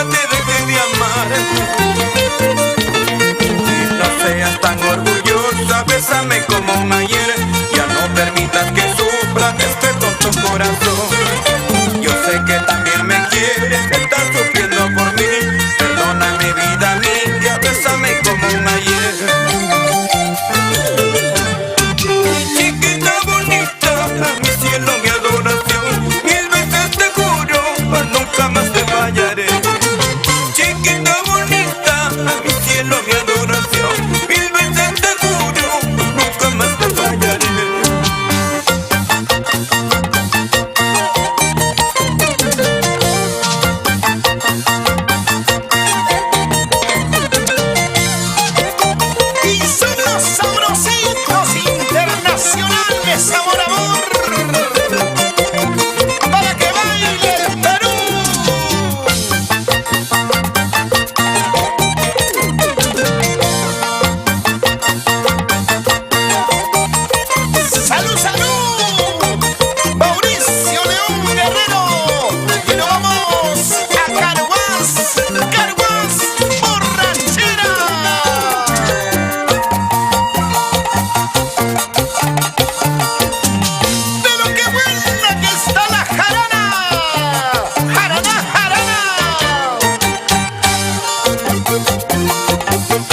vida te dejé de amar. Y no seas tan orgullosa, bésame como un ayer. Ya no permitas que sufra este tonto corazón. Yo sé que también me quieres, estás sufriendo por mí. Perdóname vida mía, bésame como un ayer. Chiquita bonita, mi cielo, mi adoración, mil veces te juro, nunca más te fallaré. Chiquita bonita, mi cielo, mi adoración, mil veces te juro, nunca más te fallaré. Y son los sabrositos internacionales, sabor amor, para que baile el Perú. ¡Salud, salud! Mauricio León Guerrero. Y nos vamos a Caruás, Caruás, borrachera. Pero qué buena que está la jarana. Jarana, jarana.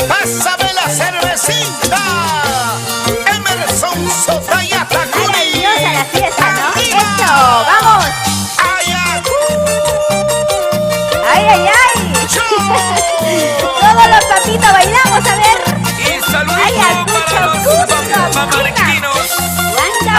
Pásame la cervecita. Emerson Sosa y Atacuri. Maravillosa la fiesta, ¿no? Arriba. ¡Eso! ¡Vamos! ¡Ay, ay, ay! Todos los papitos bailamos, a ver. Y saludos ¡Ay, para los Cusco! mamarquinos. Blanca,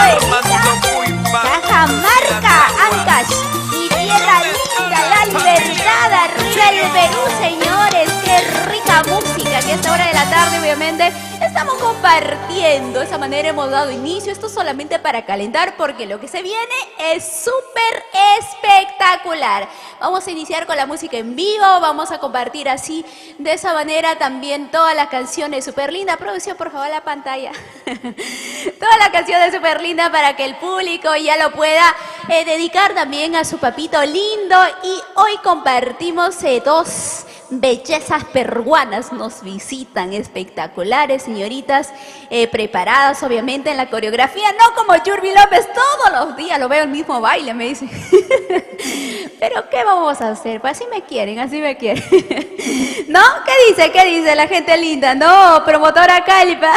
Cajamarca, Ancash, mi tierra linda, la libertad, arriba el Perú, señores, qué rica música, que a esta hora de la tarde, obviamente, estamos compartiendo, de esa manera hemos dado inicio, esto solamente para calentar, porque lo que se viene es súper espectacular. Vamos a iniciar con la música en vivo, vamos a compartir así, de esa manera también todas las canciones súper lindas. Producción, por favor, la pantalla. Todas las canciones súper lindas para que el público ya lo pueda dedicar también a su papito lindo. Y hoy compartimos dos bellezas peruanas, nos visitan, espectaculares, señoritas, preparadas obviamente en la coreografía, no como Yurbi López, todos los días lo veo el mismo baile, me dicen. Pero ¿qué vamos a hacer? Pues así me quieren, así me quieren. ¿No? ¿Qué dice la gente linda? No, promotora Calpa.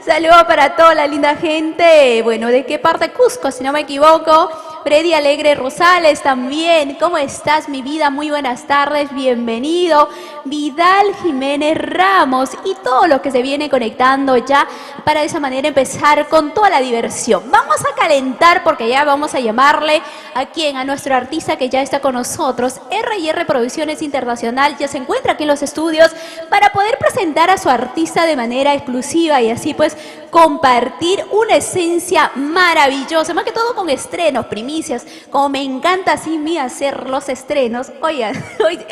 Saludos para toda la linda gente. Bueno, ¿de qué parte? Cusco, si no me equivoco. Freddy Alegre Rosales también. ¿Cómo estás, mi vida? Muy buenas tardes, bienvenido. Vidal Jiménez Ramos y todo lo que se viene conectando ya para de esa manera empezar con toda la diversión. Vamos a calentar porque ya vamos a llamarle a quien, a nuestro artista que ya está con nosotros. R&R Producciones Internacional ya se encuentra aquí en los estudios para poder presentar a su artista de manera exclusiva y así pues compartir una esencia maravillosa, más que todo con estrenos, primicias, como me encanta así mí hacer los estrenos. Oigan,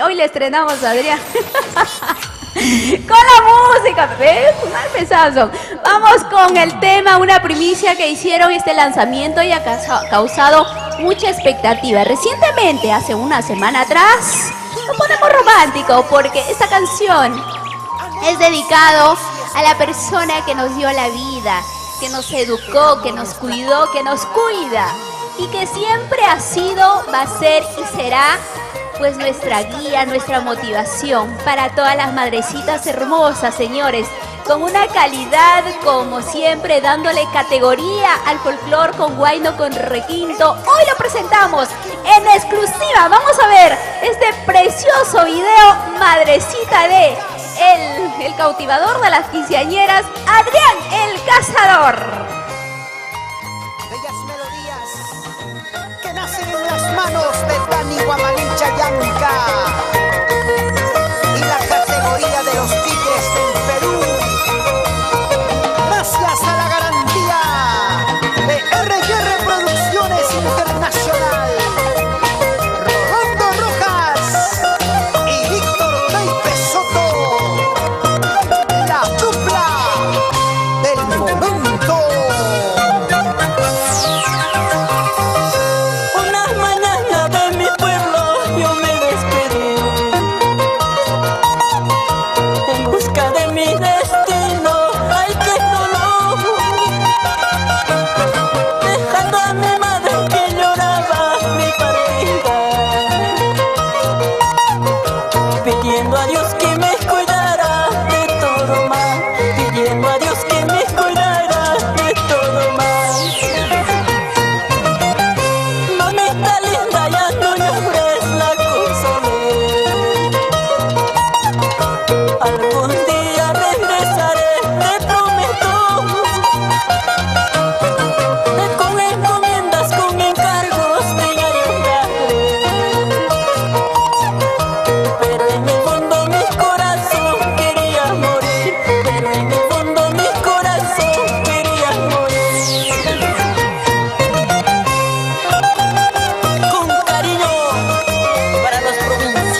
hoy le estrenamos a Adrián. Con la música, ¿ves? Mal pesazo. Vamos con el tema, una primicia que hicieron este lanzamiento y ha causado mucha expectativa. Recientemente, hace una semana atrás, nos ponemos romántico porque esta canción es dedicado a la persona que nos dio la vida, que nos educó, que nos cuidó, que nos cuida y que siempre ha sido, va a ser y será pues nuestra guía, nuestra motivación para todas las madrecitas hermosas, señores, con una calidad como siempre, dándole categoría al folclor con guayno, con requinto. Hoy lo presentamos en exclusiva. Vamos a ver este precioso video, madrecita de el cautivador de las quinceañeras, Adrián el Cazador. Bellas melodías que nacen en las manos de Dani Guamanincha Yanka y la categoría de los tigres del Perú. Gracias a la garantía de R&R Producciones Internacional, Rolando Rojas y Víctor Taipe Soto, la dupla del momento. Una mañana de mi pueblo yo me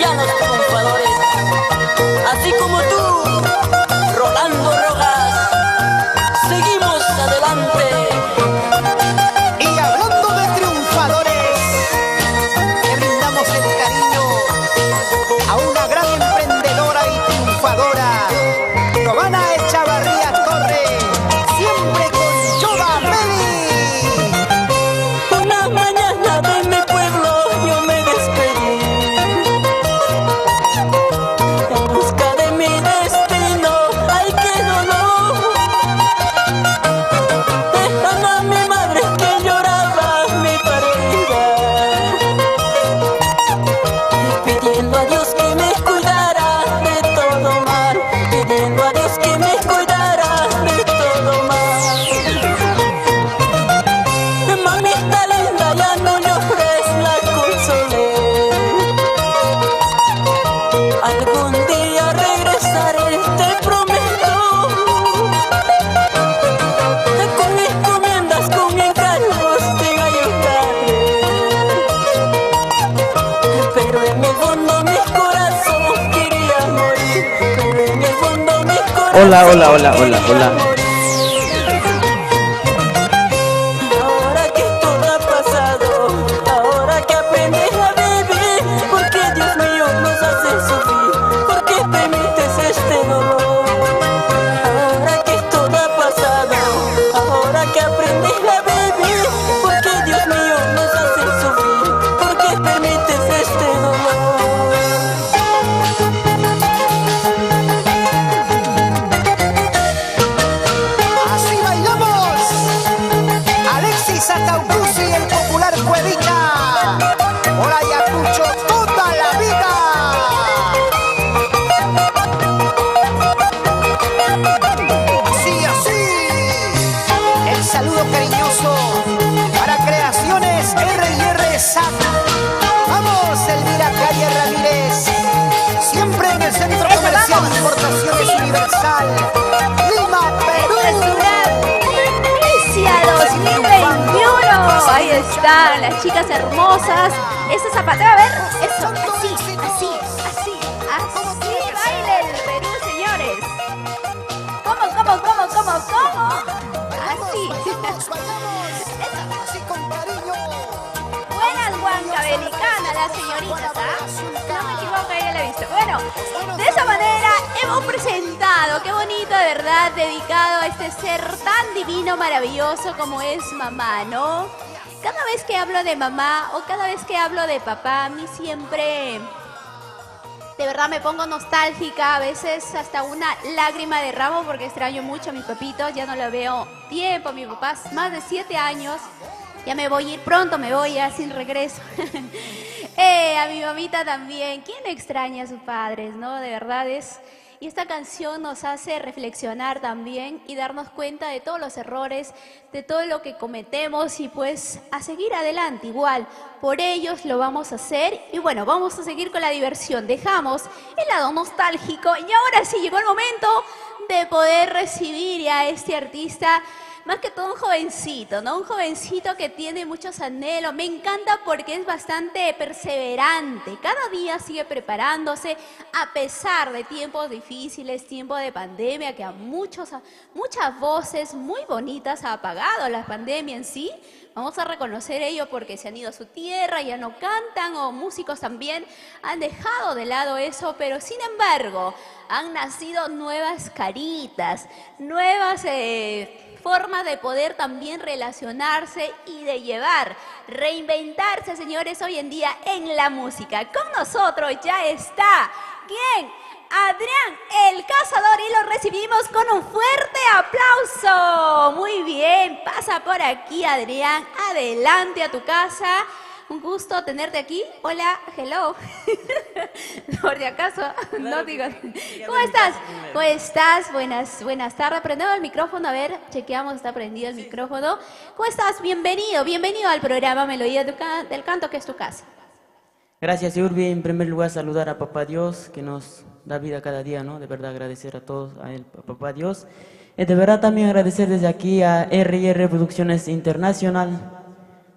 sigan los triunfadores, así como tú, Rolando Rojas. Seguimos adelante. Y hablando de triunfadores, le brindamos el cariño a una gran emprendedora y triunfadora, Giovanna Echavarría Torre, siempre con Yoba Meli. Una mañana de mi pueblo yo me despedí en busca de mi destino. Ay, qué dolor, dejando a mi madre que lloraba mi partida, y pidiendo a Dios que me cuidara de todo mal, pidiendo a Dios que me cuidara de todo mal. Mamita linda, ya no llores, la consolé. Algún día regresaré, te prometo, con encomiendas, con encargos te ayudaré. Pero en el fondo mi corazón quería morir, pero en el fondo mi corazón Hola, hola, hola, hola, hola. Ahora que todo ha pasado, ahora que aprendí a vivir, porque Dios mío nos hace sufrir, porque permites este dolor. Ahora que todo ha pasado, ahora que aprendí a vivir, porque Dios mío nos hace sufrir, porque permites este dolor. Así bailamos. Alexis Ataucusi, el popular Cuevita. Por Ayacucho toda la vida. Así, así. El saludo cariñoso para Creaciones R&R SAC. Vamos, Elvira Calle Ramírez. Siempre en el Centro Eso, Comercial vamos. Importaciones Sí. Universal. Lima, Perú. Esta es una primicia 2021. Ahí están las chicas hermosas. Ese zapateo, a ver, eso, así, así, así, así baila el Perú, señores. ¿Cómo? Así. Así con cariño. Buenas huancavelicanas las señoritas, ¿ah? No me equivoco, ya la he visto. Bueno, de esa manera hemos presentado, qué bonito de verdad, dedicado a este ser tan divino, maravilloso como es mamá, ¿no? Cada vez que hablo de mamá o cada vez que hablo de papá, a mí siempre, de verdad me pongo nostálgica, a veces hasta una lágrima derramo porque extraño mucho a mis papitos, ya no la veo tiempo, mi papá más de 7 años. Ya me voy a ir pronto, me voy ya sin regreso. A mi mamita también. ¿Quién extraña a sus padres, no? De verdad es... Y esta canción nos hace reflexionar también y darnos cuenta de todos los errores, de todo lo que cometemos y pues a seguir adelante igual. Por ellos lo vamos a hacer y bueno, vamos a seguir con la diversión. Dejamos el lado nostálgico y ahora sí llegó el momento de poder recibir a este artista. Más que todo un jovencito, ¿no? Un jovencito que tiene muchos anhelos. Me encanta porque es bastante perseverante. Cada día sigue preparándose a pesar de tiempos difíciles, tiempos de pandemia, que a muchas voces muy bonitas ha apagado la pandemia en sí. Vamos a reconocer ello porque se han ido a su tierra, ya no cantan, o músicos también han dejado de lado eso, pero sin embargo han nacido nuevas caritas, nuevas formas de poder también relacionarse y de llevar, reinventarse, señores, hoy en día en la música. Con nosotros ya está, ¿quién? Adrián el Cazador, y lo recibimos con un fuerte aplauso. Muy bien, pasa por aquí, Adrián, adelante a tu casa. Un gusto tenerte aquí. Hola, hello. Por si acaso, no digo. ¿Cómo estás? ¿Cómo estás? Buenas tardes. Prendemos el micrófono, a ver, chequeamos, está prendido el micrófono. ¿Cómo estás? Bienvenido al programa Melodía del Canto, que es tu casa. Gracias, Urbi. En primer lugar, saludar a Papá Dios, que nos da vida cada día, ¿no? De verdad, agradecer a todos, a él, a Papá Dios. De verdad, también agradecer desde aquí a R&R Producciones Internacional.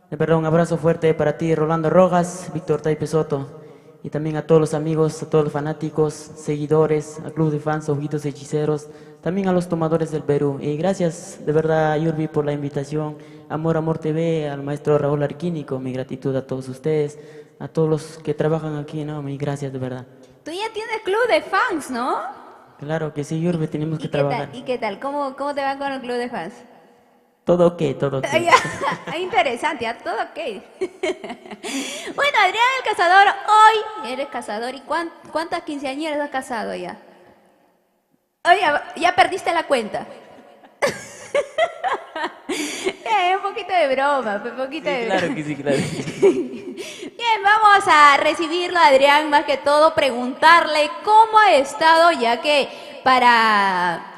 De verdad, un abrazo fuerte para ti, Rolando Rojas, Víctor Taipe Soto. y también a todos los amigos, a todos los fanáticos, seguidores, al club de fans, Ojitos Hechiceros, también a los tomadores del Perú. Y gracias de verdad, Yurbi, por la invitación. Amor, Amor TV, al maestro Raúl Arquínico, mi gratitud a todos ustedes, a todos los que trabajan aquí, ¿no? Mi gracias de verdad. Tú ya tienes club de fans, ¿no? Claro que sí, Yurbi, tenemos que ¿Y trabajar. qué tal? ¿Cómo te va con el club de fans? Todo ok, todo ok. Interesante, a todo ok. Bueno, Adrián el Cazador, hoy eres cazador. ¿Y cuántas quinceañeras has casado ya? Oye, ya perdiste la cuenta. Un poquito de broma, un poquito de broma. Claro que sí, claro. Bien, vamos a recibirlo, Adrián, más que todo preguntarle cómo ha estado, ya que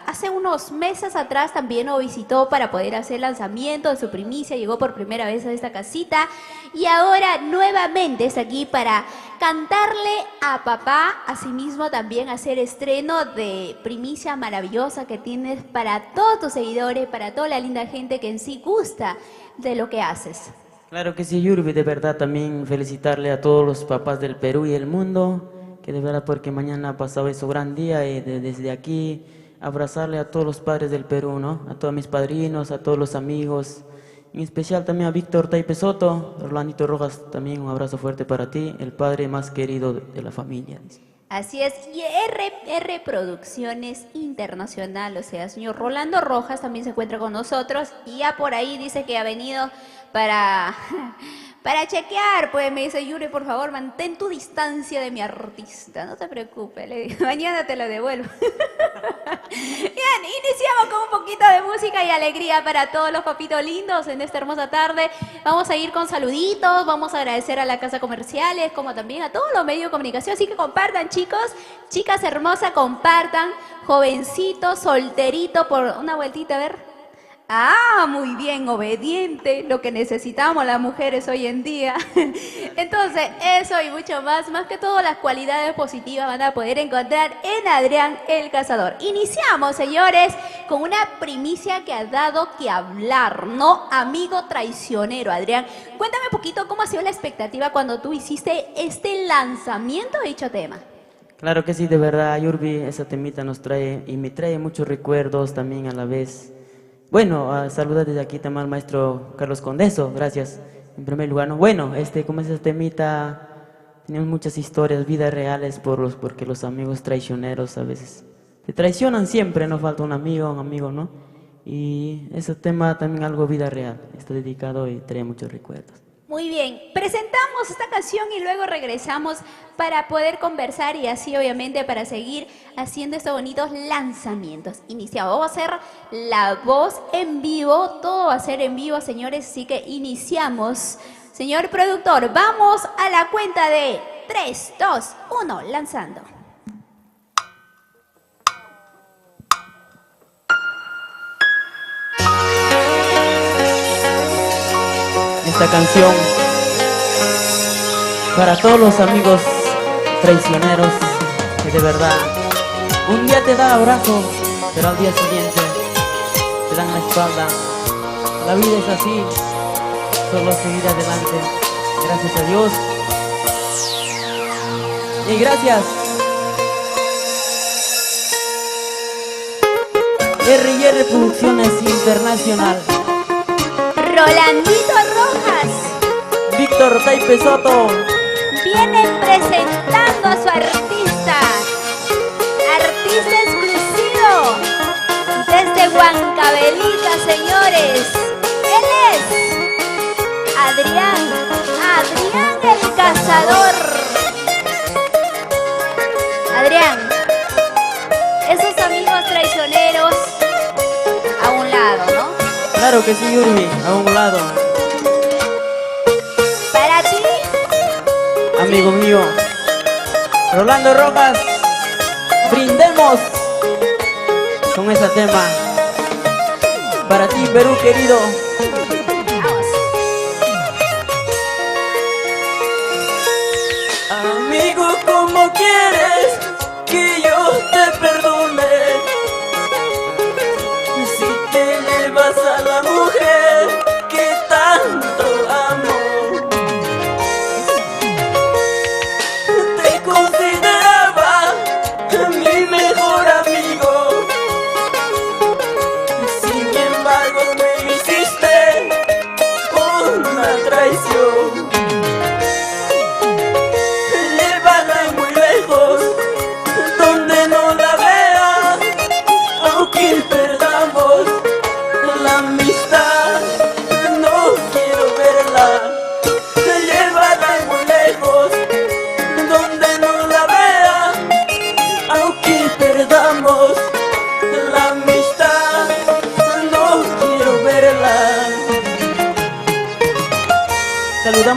hace unos meses atrás también lo visitó para poder hacer lanzamiento de su primicia, llegó por primera vez a esta casita y ahora nuevamente está aquí para cantarle a papá, asimismo también hacer estreno de primicia maravillosa que tienes para todos tus seguidores, para toda la linda gente que en sí gusta de lo que haces. Claro que sí, Yurbi, de verdad también felicitarle a todos los papás del Perú y el mundo, que de verdad porque mañana ha pasado ese gran día y desde aquí abrazarle a todos los padres del Perú, ¿no? A todos mis padrinos, a todos los amigos, en especial también a Víctor Taipe Soto, Orlandito Rojas, también un abrazo fuerte para ti, el padre más querido de la familia. Dice. Así es, y R Producciones Internacional, o sea, señor Rolando Rojas también se encuentra con nosotros y ya por ahí dice que ha venido para chequear, pues me dice Yuri, por favor, mantén tu distancia de mi artista, no te preocupes, le digo, mañana te lo devuelvo. Bien, iniciamos con un poquito de música y alegría para todos los papitos lindos en esta hermosa tarde. Vamos a ir con saluditos, vamos a agradecer a la Casa Comerciales, como también a todos los medios de comunicación, así que compartan, chicos, chicas hermosas, compartan, jovencito, solterito, por una vueltita, a ver. Ah, muy bien, obediente, lo que necesitamos las mujeres hoy en día. Entonces, eso y mucho más que todo las cualidades positivas van a poder encontrar en Adrián el Cazador. Iniciamos, señores, con una primicia que ha dado que hablar, ¿no? Amigo traicionero, Adrián. Cuéntame un poquito cómo ha sido la expectativa cuando tú hiciste este lanzamiento de dicho tema. Claro que sí, de verdad, Yurbi, esa temita nos trae y me trae muchos recuerdos también a la vez. Bueno, saludar desde aquí también al maestro Carlos Condeso, gracias, en primer lugar. No, bueno, como es ese temita, tenemos muchas historias, vidas reales, porque los amigos traicioneros a veces te traicionan siempre, no falta un amigo, ¿no? Y ese tema también algo vida real, está dedicado y trae muchos recuerdos. Muy bien, presentamos esta canción y luego regresamos para poder conversar y así obviamente para seguir haciendo estos bonitos lanzamientos. Iniciamos, vamos a hacer la voz en vivo, todo va a ser en vivo, señores, así que iniciamos. Señor productor, vamos a la cuenta de 3, 2, 1, lanzando. Esta canción para todos los amigos traicioneros que de verdad un día te dan abrazo, pero al día siguiente te dan la espalda. La vida es así, solo seguir adelante. Gracias a Dios y gracias R&R Producciones Internacional, Rolandito Rojas, Víctor Taipe Soto, vienen presentando a su artista exclusivo desde Huancavelica, señores. Él es Adrián el Cazador. Adrián, esos amigos traicioneros a un lado, ¿no? Claro que sí, Yurbi, a un lado. Para ti, Amigo mío, Rolando Rojas, brindemos con ese tema. Para ti, Perú querido. vamos. Amigo, ¿cómo quieres que yo te perdone? Si te llevas a la mujer que tanto amo,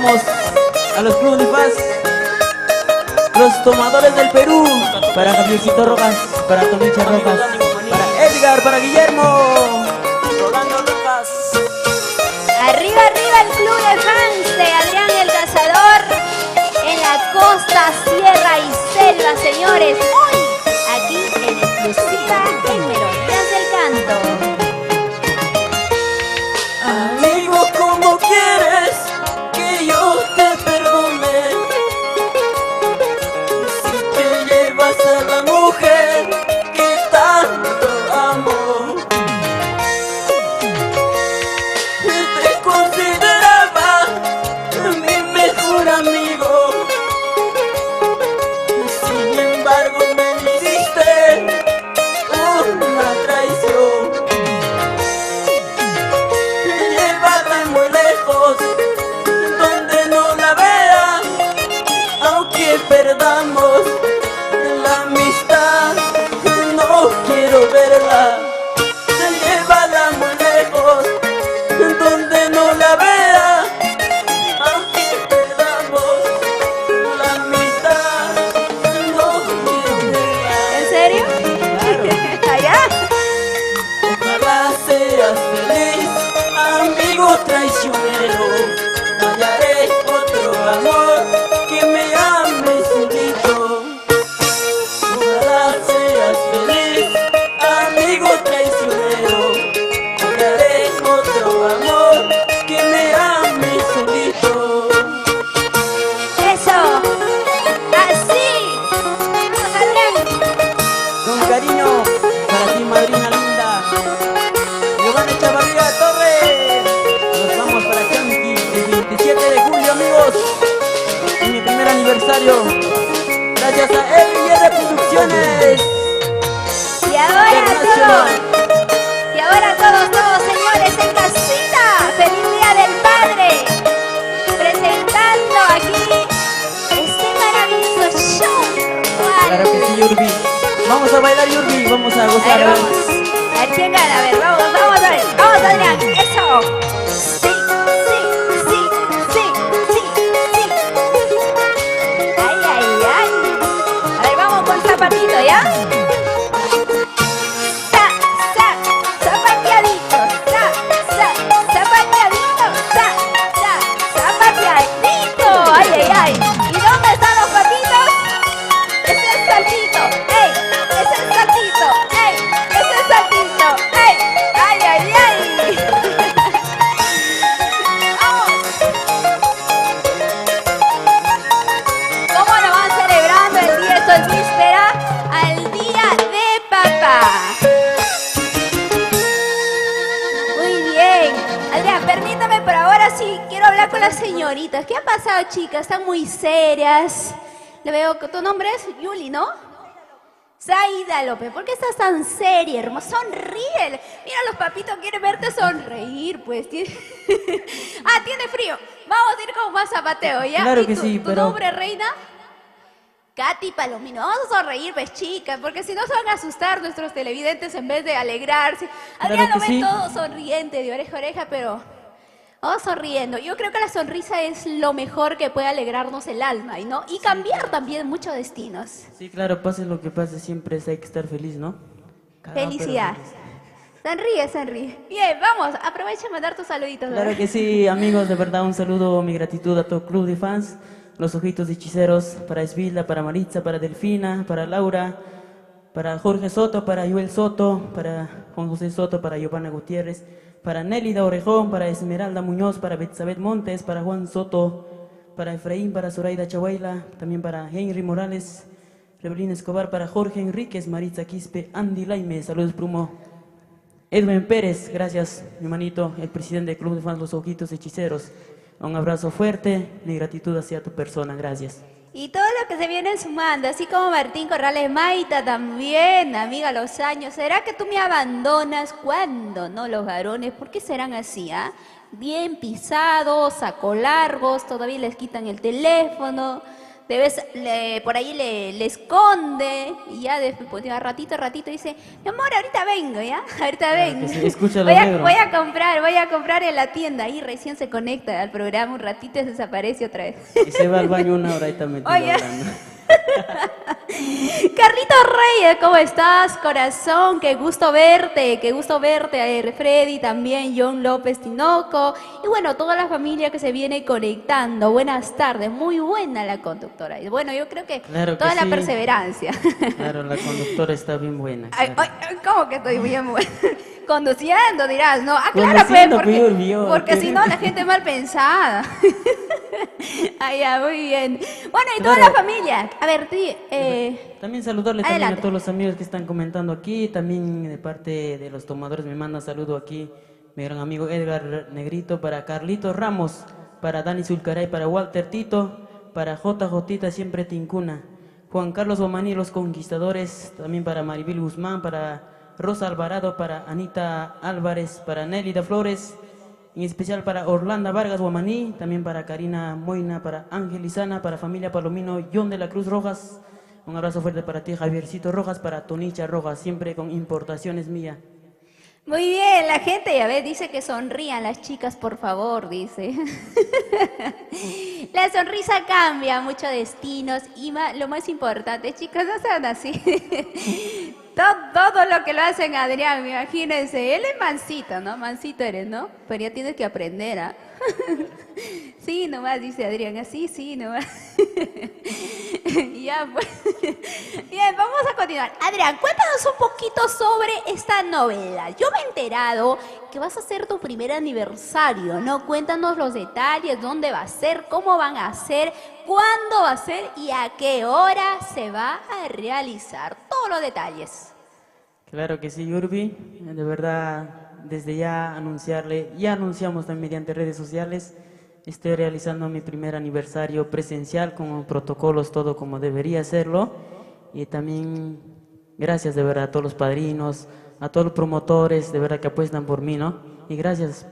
saludamos a los clubes de fans, los tomadores del Perú, para Javiercito Rojas, para Tomicha Rojas, para Edgar, para Guillermo, Rolando Rojas. Arriba, arriba el club de fans de Adrián el Cazador en la costa, sierra y selva, señores. Hoy, aquí en exclusiva en Melodías del Canto. Amigo, ¿cómo quieres que yo te perdone? Si te llevas a la mujer que tanto amo. Te consideraba mi mejor amigo. Sin embargo me hiciste una traición. Llévate muy lejos, donde no la vea, aunque perdamos la amistad, no quiero verla. Llévala muy lejos, donde no la vea, aunque perdamos la amistad, no quiero verla. ¿En serio? Allá. Ojalá seas feliz, amigo traicionero. Hallaré otro amor que me ame solito. Ojalá seas feliz, amigo traicionero. Hallaré otro amor que me ame solito. Eso. Así. Vamos, Adrián. con cariño, para ti madrina linda, Giovanna Chavarría Torres. Nos vamos para Chanqui el 27 de julio, amigos, en mi primer aniversario, gracias a R&R Producciones Y ahora Internacional. todos. Y ahora todos, señores, en casita. ¡Feliz Día del Padre! Presentando aquí este maravilloso show virtual. Claro que sí, Yurbi. Vamos a bailar, Yurbi, vamos a A gozar. ver, vamos. A ver quién gana. A ver, vamos a ver. Vamos, Adrián. Eso. Sí, sí, sí, sí, sí, sí. Ay, ay, ay. A ver, vamos con zapatito, ¿ya? Zapateadito. Zapateadito. Zapateadito. Ay, ay, ay. ¿Y dónde están los patitos? Ese es saltito. ¡Ey! Ese es saltito. ¡Ey! Ese es saltito. ¡Ey! ¡Ay, ay, ay! ¡Vamos! ¿Cómo lo van celebrando el día? Esto es víspera al Día de Papá. Muy bien. Adrián, permítame, pero ahora sí quiero hablar con las señoritas. ¿Qué ha pasado, chicas? Están muy serias. Le veo que tu nombre es Yuli, ¿no? Zaida López. ¿Por qué estás tan seria, hermosa? Sonríe. Mira, los papitos quieren verte sonreír, pues. Ah, tiene frío. Vamos a ir con más zapateo, ¿ya? Claro ¿Y que sí, ¿Tu pero- nombre, reina? Katy Palomino. Vamos a sonreír, pues, chicas, porque si no se van a asustar nuestros televidentes en vez de alegrarse. Adrián Claro lo que ve sí. todo sonriente, de oreja a oreja, pero vamos sonriendo. Yo creo que la sonrisa es lo mejor que puede alegrarnos el alma, ¿no? Y cambiar también muchos destinos. Sí, claro, pase lo que pase, siempre hay que estar feliz, ¿no? Cagado, pero Felicidad. feliz. Sonríe, sonríe. Bien, vamos, aprovecha y mandar tus saluditos. Claro ¿verdad? que sí, amigos, de verdad un saludo, mi gratitud a todo club de fans, los ojitos de hechiceros, para Esvila, para Maritza, para Delfina, para Laura, para Jorge Soto, para Joel Soto, para Juan José Soto, para Giovanna Gutiérrez, para Nélida Orejón, para Esmeralda Muñoz, para Betsabeth Montes, para Juan Soto, para Efraín, para Zoraida Chahuayla, también para Henry Morales, Rebelín Escobar, para Jorge Enríquez, Maritza Quispe, Andy Laime, saludos Prumo, Edwin Pérez, gracias mi manito, el presidente del Club de Fans Los Ojitos Hechiceros. Un abrazo fuerte, mi gratitud hacia tu persona, gracias. Y todo lo que se viene sumando, así como Martín Corrales Maita también, amiga Los Años. ¿Será que tú me abandonas? ¿Cuándo? No, los varones, ¿por qué serán así, ah? Bien pisados, saco largos, todavía les quitan el teléfono, por ahí le esconde y ya después de ratito dice, mi amor, ahorita vengo, ¿ya? Ahorita vengo. Sí, escúchalo, voy negro. a comprar en la tienda. Y recién se conecta al programa un ratito y se desaparece otra vez. Y se va al baño una hora y está metido Oye. hablando. Carlitos Reyes, ¿cómo estás, corazón? Qué gusto verte. Freddy también, John López Tinoco. Y bueno, toda la familia que se viene conectando. Buenas tardes, muy buena la conductora. Y bueno, yo creo que Claro que toda la sí. perseverancia. Claro, la conductora está bien buena. Ay, claro. ay, ¿cómo que estoy bien buena? Conduciendo, dirás, ¿no? Ah, claro, Conduciendo, pues, peor, vio, porque que- si no, la gente mal pensada. Ay, ya, muy bien. Bueno, y toda Claro. la familia. A ver, También saludarle también Adelante. a todos los amigos que están comentando aquí, también de parte de los tomadores me manda saludo aquí mi gran amigo Edgar Negrito, para Carlitos Ramos, para Dani Zulcaray, para Walter Tito, para JJ siempre Tincuna, Juan Carlos Omaní, los conquistadores, también para Maribel Guzmán, para Rosa Alvarado, para Anita Álvarez, para Nélida Flores, en especial para Orlando Vargas Guamaní, también para Karina Moina, para Ángel Izana, para familia Palomino, John de la Cruz Rojas. Un abrazo fuerte para ti, Javiercito Rojas, para Tonicha Rojas, siempre con importaciones mía. muy bien, la gente, ya ves, dice que sonrían las chicas, por favor, dice. La sonrisa cambia muchos destinos y lo más importante, chicas, no sean así. Todo lo que lo hacen a Adrián, imagínense, él es mansito, ¿no? Mansito eres, ¿no? Pero ya tienes que aprender, ¿ah? Sí, nomás, dice Adrián, así, sí, nomás. Ya, pues. Bien, vamos a continuar. Adrián, cuéntanos un poquito sobre esta novela. Yo me he enterado que vas a hacer tu primer aniversario, ¿no? Cuéntanos los detalles, dónde va a ser, cómo van a ser, cuándo va a ser y a qué hora se va a realizar. Todos los detalles. Claro que sí, Yurbi. De verdad, desde ya anunciarle, ya anunciamos también mediante redes sociales, estoy realizando mi primer aniversario presencial con protocolos, todo como debería serlo. Y también gracias de verdad a todos los padrinos, a todos los promotores, de verdad que apuestan por mí, ¿no? Y gracias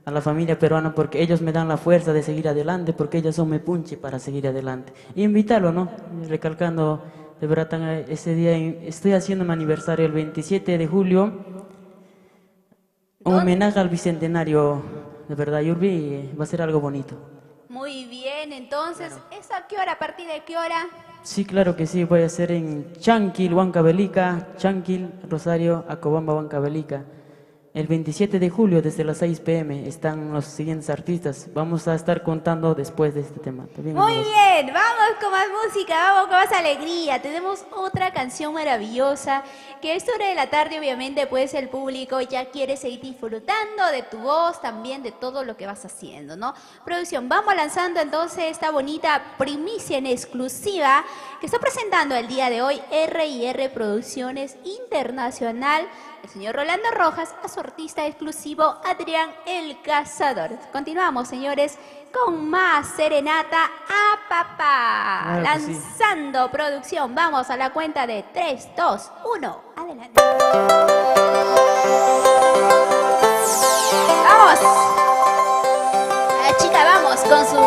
a la familia peruana porque ellos me dan la fuerza de seguir adelante, porque ellos son mi punche para seguir adelante. Y invitarlo, ¿no? Recalcando, de verdad, ese día estoy haciendo mi aniversario el 27 de julio, un homenaje al bicentenario, de verdad, Yurbi, va a ser algo bonito. Muy bien, entonces, ¿eso a qué hora? ¿A partir de qué hora? Sí, claro que sí, voy a hacer en Chanquil, Huancavelica, Chanquil, Rosario, Acobamba, Huancavelica. El 27 de julio, desde las 6 p.m, están los siguientes artistas. Vamos a estar contando después de este tema. ¿Está bien, Muy amigos? bien, vamos con más música, vamos con más alegría. Tenemos otra canción maravillosa que a esta hora de la tarde, obviamente, pues el público ya quiere seguir disfrutando de tu voz, también de todo lo que vas haciendo, ¿no? Producción, vamos lanzando entonces esta bonita primicia en exclusiva que está presentando el día de hoy R&R Producciones Internacional, el señor Rolando Rojas, a su artista exclusivo Adrián el Cazador. Continuamos, señores, con más Serenata a Papá. Claro que sí. Lanzando producción. Vamos a la cuenta de 3, 2, 1. Adelante. Vamos. La chica, vamos con su...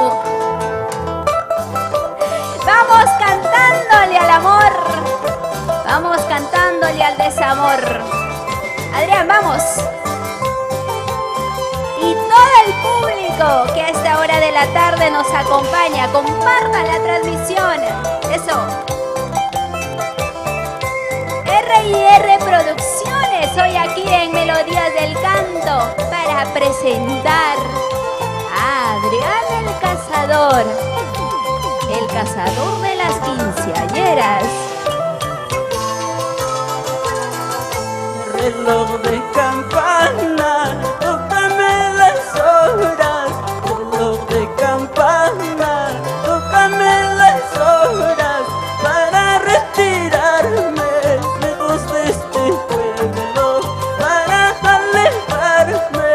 Vamos cantándole al amor. Vamos cantándole al desamor. Adrián, vamos. Y todo el público que a esta hora de la tarde nos acompaña, compartan la transmisión. Eso. R&R Producciones, hoy aquí en Melodías del Canto, para presentar a Adrián el Cazador de las quinceañeras. Reloj de campana, tócame las horas. Reloj de campana, tócame las horas para retirarme lejos de este pueblo, para alejarme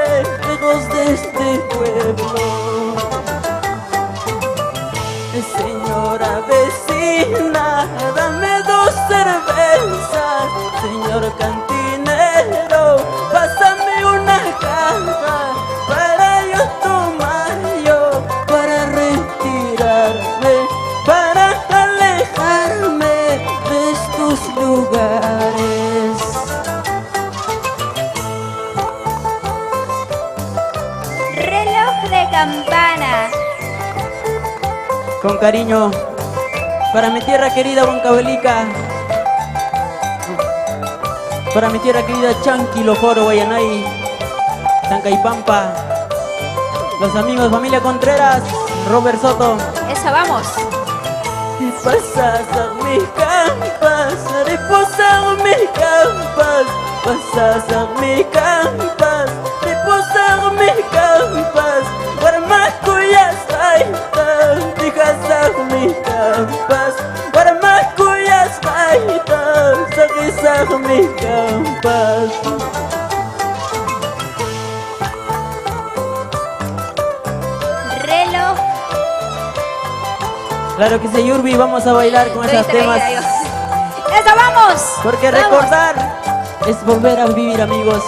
lejos de este pueblo. Señora vecina, dame 2 cervezas. Señor cantinero, pásame una caja para yo tomar, yo para retirarme, para lugares. Reloj de campana. Con cariño, para mi tierra querida Huancavelica, para mi tierra querida Chanqui, Loforo, Guayanay, Tancaipampa, los amigos familia Contreras, Robert Soto. Eso, vamos. Y pasas a mis campas, reposar mis campas, pasas a mis campas, reposar mis campas, Guarmacuyas gaitas, dejas a mis campas, Guarmacuyas gaitas, dejas a mis campas. Reloj. Claro que sí, Yurbi, vamos a bailar con esos temas. Eso, vamos. Porque Vamos. recordar es volver a vivir, amigos.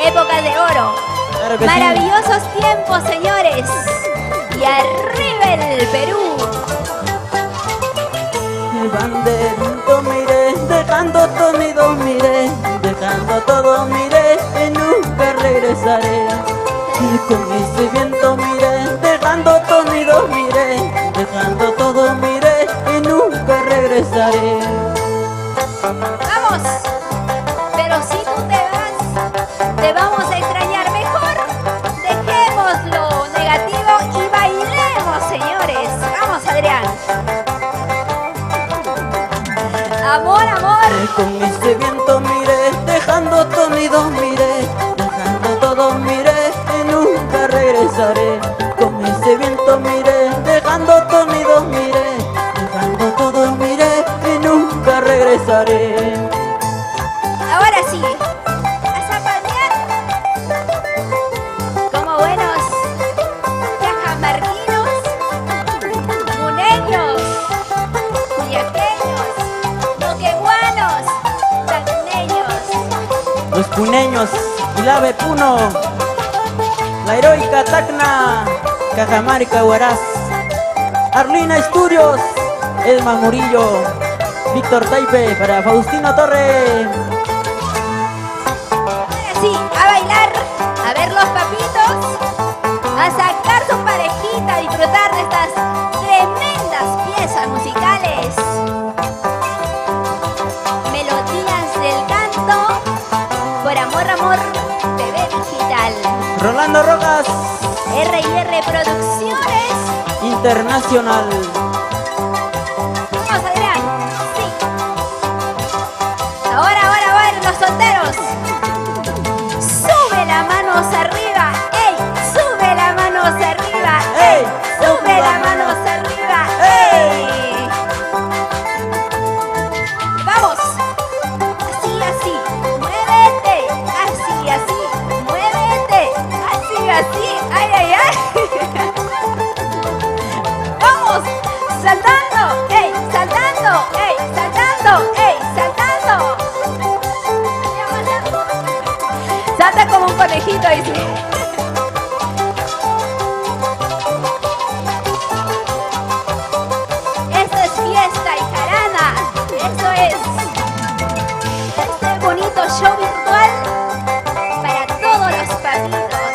Épocas de oro. Claro que sí. Maravillosos tiempos, señores. Y arriba el Perú. Banderito miré, dejando todo miré, dejando todo miré, y nunca regresaré. Y con ese viento miré, dejando todo miré, dejando todo miré, y nunca regresaré. Vamos. Pero si tú te vas, te vamos a extrañar. Mejor dejemos lo negativo y bailemos, señores. Vamos, Adrián. Amor, amor. Con ese viento miré, dejando todo miré, dejando todo miré, y nunca regresaré. Con ese viento miré, dejando todo miré, dejando todo miré, y nunca regresaré. Ahora sí. A zapatear. Como buenos cajamarquinos, muneños, cuyaqueños, moqueguanos, tacneños. Los puneños, Ilave Puno, la heroica Tacna, Cajamarca, Huaraz, Arlina Estudios, Elma Murillo, Víctor Taipe, para Faustino Torre. Ahora sí, a bailar, a ver los papitos, a sacar su parejita, a disfrutar de estas tremendas piezas musicales. Melodías del canto, por amor, amor, TV Digital. Rolando Rojas, R&R Producciones. Internacional. Vamos, Adrián. Sí. Ahora, los solteros. Sube las manos arriba. ¡Ey! Sube las manos arriba. ¡Ey! Sube las manos arriba. ¡Ey! Vamos. Así, así. Muévete. Así, así. Muévete. Así, así. ¡Ay, ay, ay! ¡Vamos! ¡Saltando! ¡Ey! ¡Saltando! ¡Ey! ¡Saltando! ¡Ey! ¡Saltando! Salta como un conejito, dice. Esto es fiesta y jarana. Esto es este bonito show virtual para todos los papitos.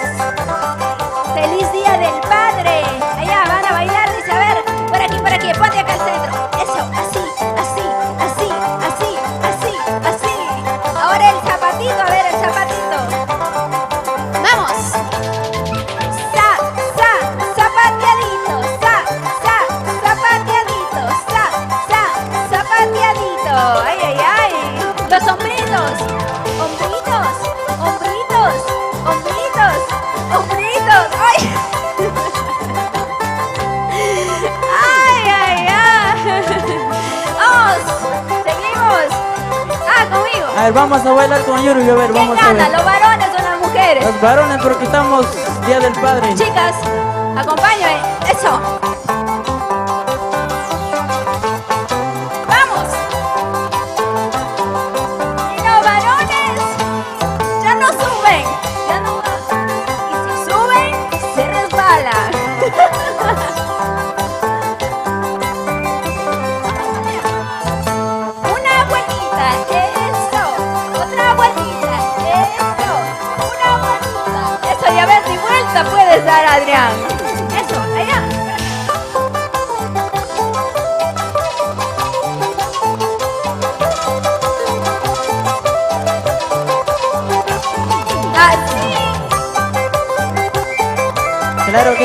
¡Feliz Día del Padre! Allá van a bailar, dice, a ver, por aquí, ponte acá al centro. Eso, así, así, así, así, así, así. Ahora el zapatito, a ver el zapatito. ¡Vamos! Zapateadito, zapateadito, zapateadito. ¡Ay, ay, ay! Los hombritos, hombritos, hombritos, hombritos, hombritos. ¡Ay! ¡Ay, ay, ay! ¡Vamos! ¡Seguimos! ¡Ah, conmigo! A ver, vamos a bailar con Yurbi, a ver, ¿Quién vamos a gana? ver. ¿Los varones o las mujeres? Los varones, porque estamos Día del Padre. Chicas, acompáñame. Eso. ¡Vamos! Y los varones ya no suben. Ya no bajan. Y si suben, se resbalan. Una vueltita.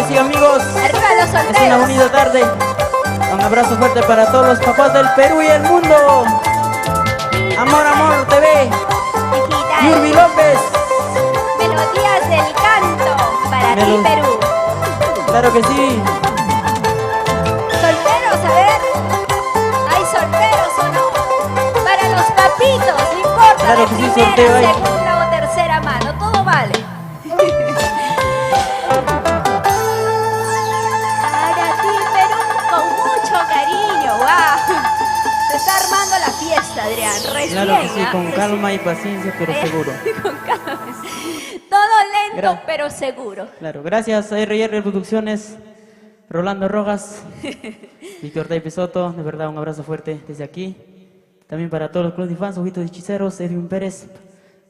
que sí, amigos. Arriba los Es una solteros. bonita tarde. Un abrazo fuerte para todos los papás del Perú y el mundo. Amor, amor, TV. Yurbi Digital. López. Melodías del canto. Para ti, Melo- Perú. Claro que sí. Solteros, a ver. ¿Hay solteros o no? Para los papitos, no importa. Claro de que sí, primera, sorteo hay. segunda o tercera mano, todo vale. Para ti, Perú, con mucho cariño. ¡Wow! Se está armando la fiesta, Adrián. Recién. Claro que sí, ¿ah? con calma y paciencia, pero seguro. Con calma. Todo lento, pero seguro. Claro, gracias a RR Producciones, Rolando Rojas, Víctor Taipe Soto, de verdad un abrazo fuerte desde aquí. También para todos los clubes de fans, Ojitos Hechiceros, Edwin Pérez,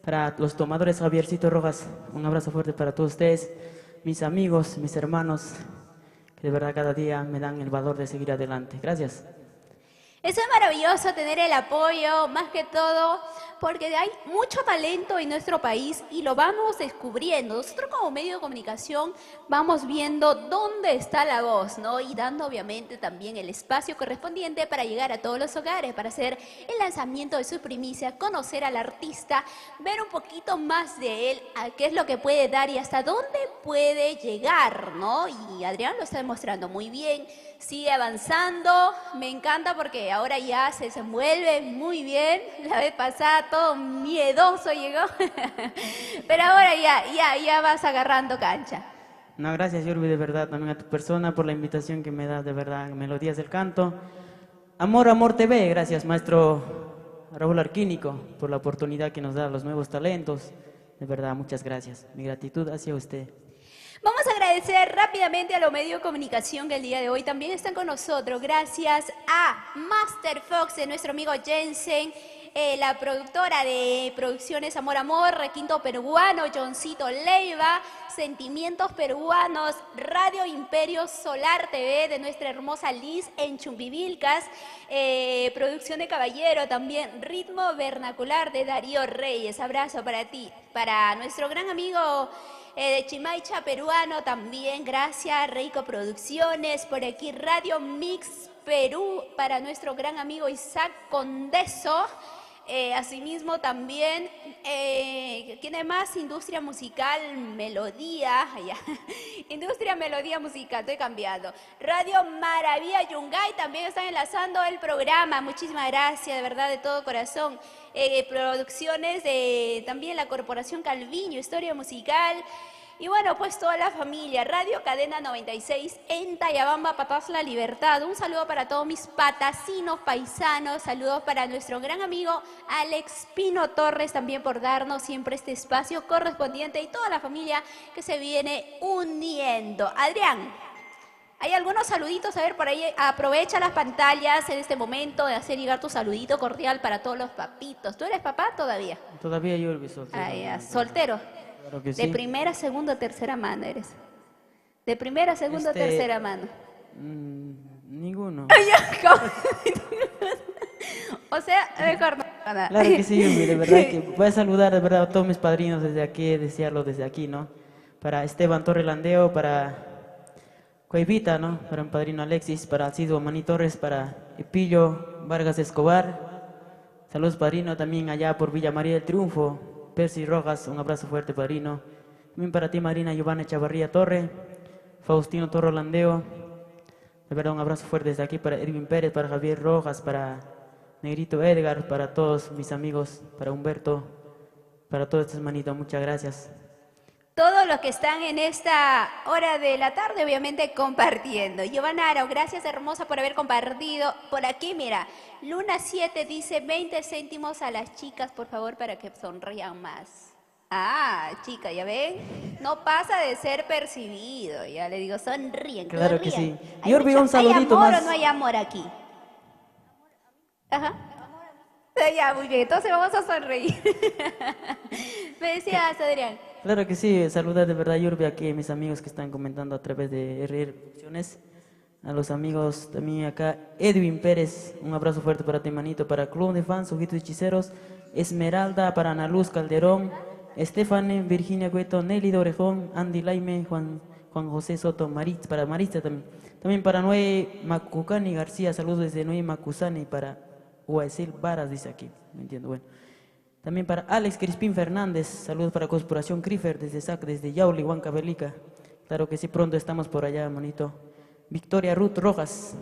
para los tomadores Javiercito Rojas, un abrazo fuerte para todos ustedes, mis amigos, mis hermanos, que de verdad cada día me dan el valor de seguir adelante. Gracias. Eso es maravilloso tener el apoyo, más que todo, porque hay mucho talento en nuestro país y lo vamos descubriendo. Nosotros como medio de comunicación vamos viendo dónde está la voz, ¿no? Y dando obviamente también el espacio correspondiente para llegar a todos los hogares, para hacer el lanzamiento de su primicia, conocer al artista, ver un poquito más de él, a qué es lo que puede dar y hasta dónde puede llegar, ¿no? Y Adrián lo está demostrando muy bien. Sigue avanzando, me encanta porque ahora ya se desenvuelve muy bien. La vez pasada todo miedoso llegó, pero ahora ya vas agarrando cancha. No, gracias Yurbi, de verdad, también a tu persona por la invitación que me das, de verdad, Melodías del Canto. Amor, Amor TV, gracias maestro Raúl Arquínico por la oportunidad que nos da a los nuevos talentos. De verdad, muchas gracias. Mi gratitud hacia usted. Vamos a agradecer rápidamente a los medios de comunicación que el día de hoy también están con nosotros. Gracias a Master Fox, de nuestro amigo Jensen, la productora de producciones Amor Amor, Requinto Peruano, Johncito Leiva, Sentimientos Peruanos, Radio Imperio Solar TV de nuestra hermosa Liz en Chumbivilcas, Producción de Caballero también, Ritmo Vernacular de Darío Reyes. Abrazo para ti, para nuestro gran amigo de Chimaicha Peruano también, gracias. Reiko Producciones, por aquí Radio Mix Perú para nuestro gran amigo Isaac Condeso. Asimismo también, ¿quién más? Industria Musical Melodía, ya. Industria Melodía Musical, estoy cambiando. Radio Maravilla Yungay también están enlazando el programa. Muchísimas gracias, de verdad, de todo corazón. Producciones de también la Corporación Calviño, Historia Musical. Y bueno, pues toda la familia, Radio Cadena 96 en Tayabamba, Papazla Libertad. Un saludo para todos mis patacinos paisanos, saludos para nuestro gran amigo Alex Pino Torres, también por darnos siempre este espacio correspondiente y toda la familia que se viene uniendo. Adrián, hay algunos saluditos, a ver, por ahí aprovecha las pantallas en este momento de hacer llegar tu saludito cordial para todos los papitos. ¿Tú eres papá todavía? Todavía Yurbi, soltero. Ah, ya, soltero. Claro que De sí. primera, segunda, tercera mano eres. De primera, segunda, Este, tercera mano. Ninguno. O sea, mejor no. Nada. Claro que sí, Yurbi, de verdad que voy a saludar de verdad a todos mis padrinos desde aquí, desearlo desde aquí, ¿no? Para Esteban Torre Landeo, para Cuevita, ¿no? Para mi padrino Alexis, para Alcido Mani Torres, para Epillo Vargas Escobar. Saludos, padrino, también allá por Villa María del Triunfo. Percy Rojas, un abrazo fuerte, padrino. También para ti, Marina Giovanna Chavarría Torre, Faustino Torre Landeo. De verdad, un abrazo fuerte desde aquí para Edwin Pérez, para Javier Rojas, para Negrito Edgar, para todos mis amigos, para Humberto, para todos estos hermanitos, muchas gracias. Todos los que están en esta hora de la tarde, obviamente, compartiendo. Giovanna Aro, gracias hermosa por haber compartido. Por aquí, mira, Luna 7 dice 20 céntimos a las chicas, por favor, para que sonrían más. Ah, chica, ¿ya ven? No pasa de ser percibido. Ya le digo, sonríen, Claro que sonríen. sí. Hay Yo olvidé un saludito ¿hay amor más. o no hay amor aquí? Ajá. Ya, muy bien, entonces vamos a sonreír. Me decías, Adrián. Claro que sí, saludar de verdad, Yurbi, aquí a mis amigos que están comentando a través de RR Producciones. A los amigos también acá, Edwin Pérez, un abrazo fuerte para ti, manito, para Club de Fans, Ojitos Hechiceros, Esmeralda, para Ana Luz Calderón, Estefane, Virginia Cueto, Nelly de Orejón, Andy Laime, Juan José Soto Maritza, para Maritza también. También para Noé Macucani García, saludos desde Noé Macusani, para Huasil Varas, dice aquí, no entiendo, bueno. También para Alex Crispín Fernández, saludos para Corporación Crifer desde SAC, desde Yauli, Huancavelica. Claro que sí, pronto estamos por allá, manito. Victoria Ruth Rojas.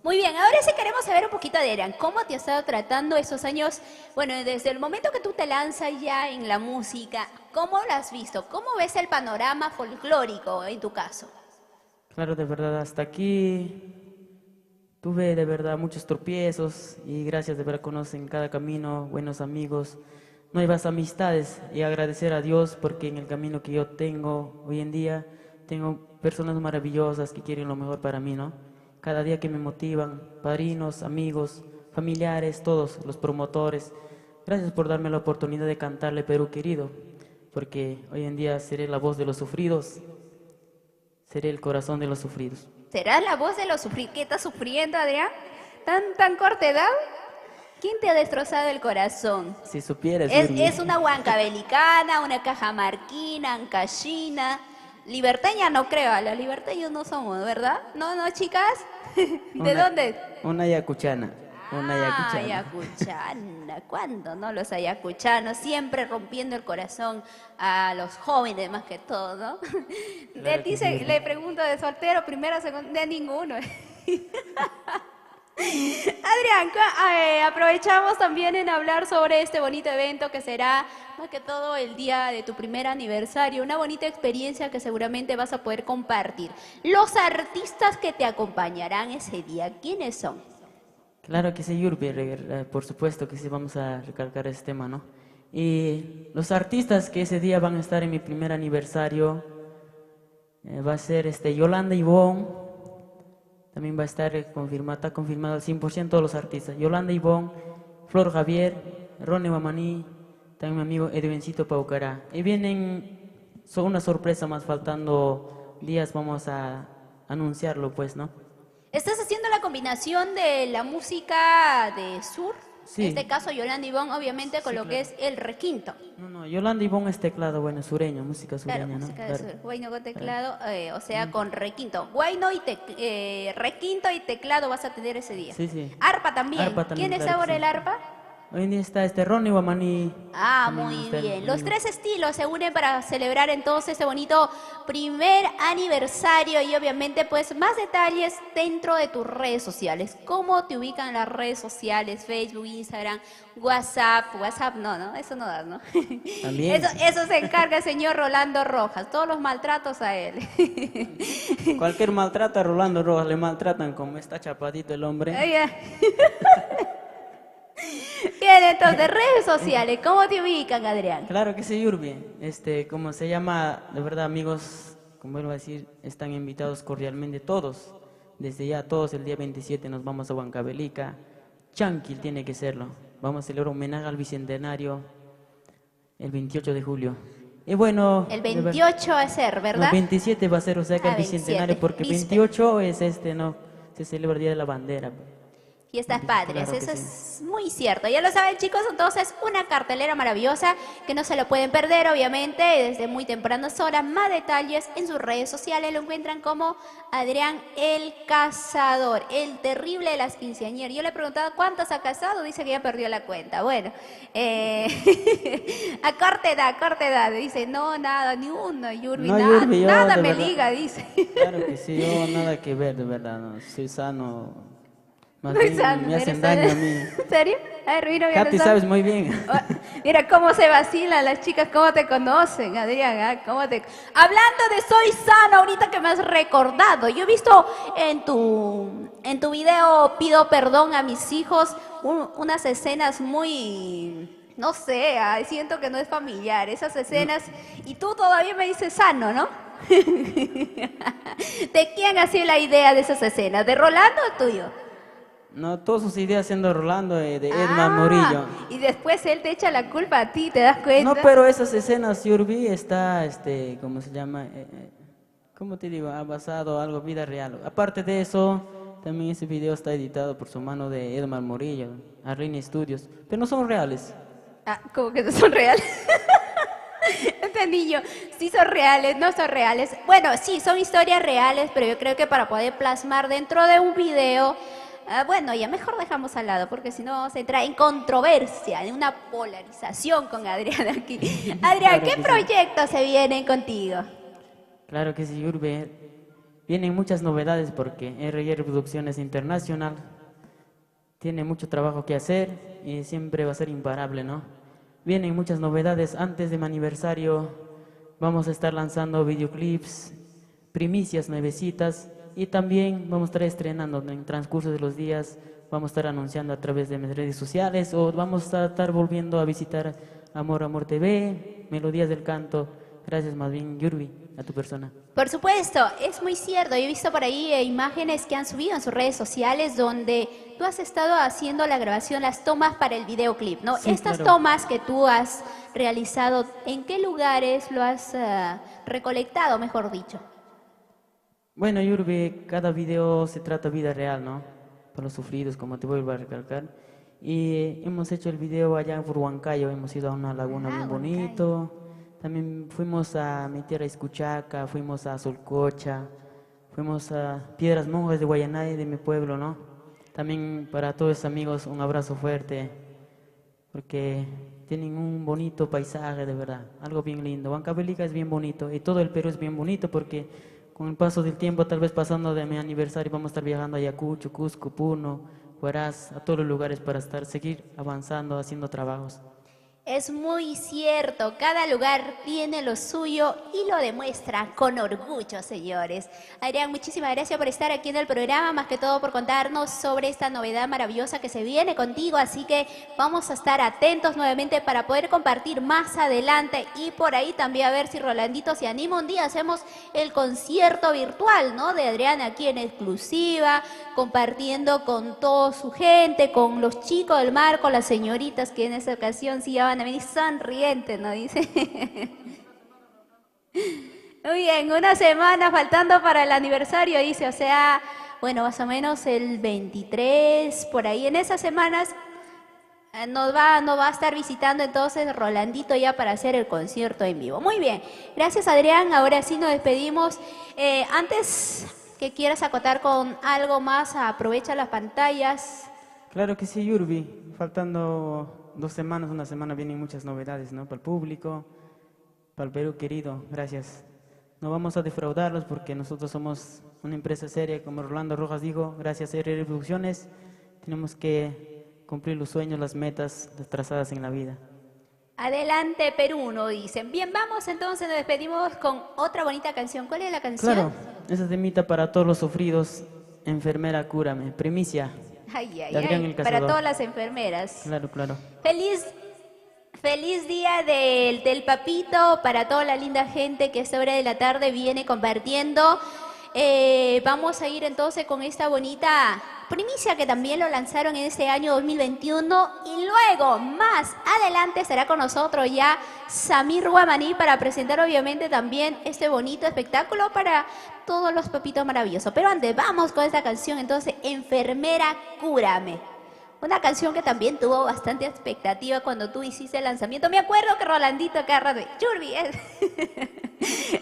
Muy bien, ahora sí queremos saber un poquito de Adrián. ¿Cómo te ha estado tratando esos años? Bueno, desde el momento que tú te lanzas ya en la música, ¿cómo lo has visto? ¿Cómo ves el panorama folclórico en tu caso? Claro, de verdad, hasta aquí tuve de verdad muchos tropiezos y gracias de verdad conocen cada camino, buenos amigos, nuevas amistades y agradecer a Dios porque en el camino que yo tengo hoy en día tengo personas maravillosas que quieren lo mejor para mí, ¿no? Cada día que me motivan, padrinos, amigos, familiares, todos los promotores. Gracias por darme la oportunidad de cantarle Perú querido, porque hoy en día seré la voz de los sufridos, seré el corazón de los sufridos. ¿Serás la voz de los sufridos? ¿Qué estás sufriendo, Adrián? ¿Tan corta edad? ¿Quién te ha destrozado el corazón? Si supieras, Es una huancabelicana, una cajamarquina, ancashina. Liberteña no creo, a las liberteños no somos, ¿verdad? ¿No, chicas? ¿De dónde? Una yacuchana. Una yacuchana. Ayacuchana. ¿Cuándo no? Los ayacuchanos siempre rompiendo el corazón a los jóvenes más que todo, ¿no? Claro que sí. Le pregunto de soltero, primero, segundo, de ninguno. Adrián, aprovechamos también en hablar sobre este bonito evento que será más que todo el día de tu primer aniversario, una bonita experiencia que seguramente vas a poder compartir. Los artistas que te acompañarán ese día, ¿quiénes son? Claro que sí, Yurbi, por supuesto que sí, vamos a recalcar este tema, ¿no? Y los artistas que ese día van a estar en mi primer aniversario va a ser Yolanda Ivonne. También va a estar está confirmado al 100% todos los artistas. Yolanda Ivonne, Flor Javier, Ronnie Mamaní, también mi amigo Edwincito Paucará. Y vienen, son una sorpresa más, faltando días vamos a anunciarlo, pues, ¿no? ¿Estás haciendo la combinación de la música de sur? Sí. En este caso Yolanda Ivonne, obviamente, con Sí, lo claro. que es el requinto. No, Yolanda Ivonne es teclado, bueno, sureño, música sureña, Claro, ¿no? música de Claro. sur. Guayno con teclado, o sea, con requinto. Guayno y requinto y teclado vas a tener ese día. Sí, sí. Arpa también. Arpa también, ¿Quién es claro que ahora sí. el arpa? Hoy en día está Ronnie Guamaní. Muy bien. Los tres estilos se unen para celebrar entonces este bonito primer aniversario y obviamente pues más detalles dentro de tus redes sociales. ¿Cómo te ubican las redes sociales? Facebook, Instagram, WhatsApp. WhatsApp no, eso no das, ¿no? También. Eso se encarga el señor Rolando Rojas. Todos los maltratos a él. Cualquier maltrata a Rolando Rojas, le maltratan como está chapadito el hombre. Bien, entonces, redes sociales, ¿cómo te ubican, Adrián? Claro que sí, Yurbi. Como se llama, de verdad, amigos, como vuelvo a decir, están invitados cordialmente todos. Desde ya todos, el día 27 nos vamos a Huancavelica. Chanquil tiene que serlo. Vamos a celebrar un homenaje al Bicentenario el 28 de julio. Y bueno... El 28 va a ser, ¿verdad? No, 27 va a ser, o sea que el 27, Bicentenario, porque víspera. 28 es no, se celebra el Día de la Bandera. Fiestas Patrias, Claro que eso sí. es muy cierto. Ya lo saben, chicos, entonces una cartelera maravillosa que no se lo pueden perder, obviamente, desde muy tempranas horas. Más detalles en sus redes sociales lo encuentran como Adrián el Cazador, el terrible de las quinceañeras. Yo le he preguntado cuántas ha casado, dice que ya perdió la cuenta. Bueno, a corta edad, dice, no, nada, ni uno, Yurbi, No, nada, Yurbi, yo, nada de me verdad. liga, dice. Claro que sí, yo nada que ver, de verdad, no, soy sano. Más Muy bien sano, me hacen eres daño a sano. mí. ¿En serio? A ver, mira, Katy, sabes muy bien. Mira cómo se vacilan las chicas, cómo te conocen, Adrián, ¿ah? Hablando de soy sano, ahorita que me has recordado, yo he visto en tu video Pido perdón a mis hijos unas escenas muy, no sé, siento que no es familiar, esas escenas, y tú todavía me dices sano, ¿no? ¿De quién ha sido la idea de esas escenas? ¿De Rolando o tuyo? No, todas sus ideas siendo Rolando de Edmar Morillo. Y después él te echa la culpa a ti, ¿te das cuenta? No, pero esas escenas, Yurbi, está, ¿cómo se llama? ¿Cómo te digo? Ha basado algo vida real. Aparte de eso, también ese video está editado por su mano de Edmar Morillo, Arrini Studios, pero no son reales. ¿Cómo que no son reales? Entonces Este niño, sí son reales, no son reales. Bueno, sí, son historias reales, pero yo creo que para poder plasmar dentro de un video, bueno, ya mejor dejamos al lado, porque si no se entra en controversia, en una polarización con Adrián aquí. Adrián, Claro ¿qué que sí. proyectos se vienen contigo? Claro que sí, Urbe. Vienen muchas novedades porque R&R Producciones Internacional tiene mucho trabajo que hacer y siempre va a ser imparable, ¿no? Vienen muchas novedades. Antes de mi aniversario vamos a estar lanzando videoclips, primicias nuevecitas y también vamos a estar estrenando en transcurso de los días. Vamos a estar anunciando a través de mis redes sociales o vamos a estar volviendo a visitar Amor Amor TV, Melodías del Canto. Gracias más bien, Yurbi, a tu persona. Por supuesto, es muy cierto. Yo he visto por ahí imágenes que han subido en sus redes sociales donde tú has estado haciendo la grabación, las tomas para el videoclip, ¿no? Sí, Estas claro. tomas que tú has realizado, ¿en qué lugares lo has recolectado, mejor dicho? Bueno, Yurbi, cada video se trata de vida real, ¿no? Para los sufridos, como te vuelvo a recalcar. Y hemos hecho el video allá en Huancayo, hemos ido a una laguna bien Huancayo. bonito. También fuimos a mi tierra Escuchaca, fuimos a Solcocha, fuimos a Piedras Monjas de Guayanay, de mi pueblo, ¿no? También para todos los amigos un abrazo fuerte, porque tienen un bonito paisaje, de verdad, algo bien lindo. Huancavelica es bien bonito y todo el Perú es bien bonito porque con el paso del tiempo, tal vez pasando de mi aniversario, vamos a estar viajando a Ayacucho, Cusco, Puno, Huaraz, a todos los lugares para seguir avanzando, haciendo trabajos. Es muy cierto, cada lugar tiene lo suyo y lo demuestra con orgullo, señores. Adrián, muchísimas gracias por estar aquí en el programa, más que todo por contarnos sobre esta novedad maravillosa que se viene contigo, así que vamos a estar atentos nuevamente para poder compartir más adelante y por ahí también a ver si Rolandito se anima un día, hacemos el concierto virtual, ¿no? De Adrián aquí en exclusiva, compartiendo con toda su gente, con los chicos del mar, con las señoritas que en esta ocasión sí ya van a venir sonrientes, ¿no? Dice. Muy bien, una semana faltando para el aniversario, dice, o sea, bueno, más o menos el 23, por ahí en esas semanas nos va a estar visitando entonces Rolandito ya para hacer el concierto en vivo. Muy bien, gracias Adrián, ahora sí nos despedimos. Antes que quieras acotar con algo más, aprovecha las pantallas. Claro que sí, Yurbi. Faltando 2 semanas, una semana vienen muchas novedades, ¿no? Para el público, para el Perú querido. Gracias. No vamos a defraudarlos porque nosotros somos una empresa seria, como Rolando Rojas dijo. Gracias a R&R Producciones tenemos que cumplir los sueños, las metas trazadas en la vida. Adelante Perú, nos dicen. Bien, vamos entonces, nos despedimos con otra bonita canción. ¿Cuál es la canción? Claro, esa temita para todos los sufridos. Enfermera, cúrame. Primicia. Ay, ay, de Adrián ay, el para Cazador. todas las enfermeras. Claro, claro. Feliz día del papito para toda la linda gente que a esta hora de la tarde viene compartiendo. Vamos a ir entonces con esta bonita primicia que también lo lanzaron en este año 2021 y luego más adelante estará con nosotros ya Samir Guamaní para presentar obviamente también este bonito espectáculo para todos los papitos maravillosos. Pero antes vamos con esta canción entonces, Enfermera, cúrame. Una canción que también tuvo bastante expectativa cuando tú hiciste el lanzamiento. Me acuerdo que Rolandito cada rato, Yurbi,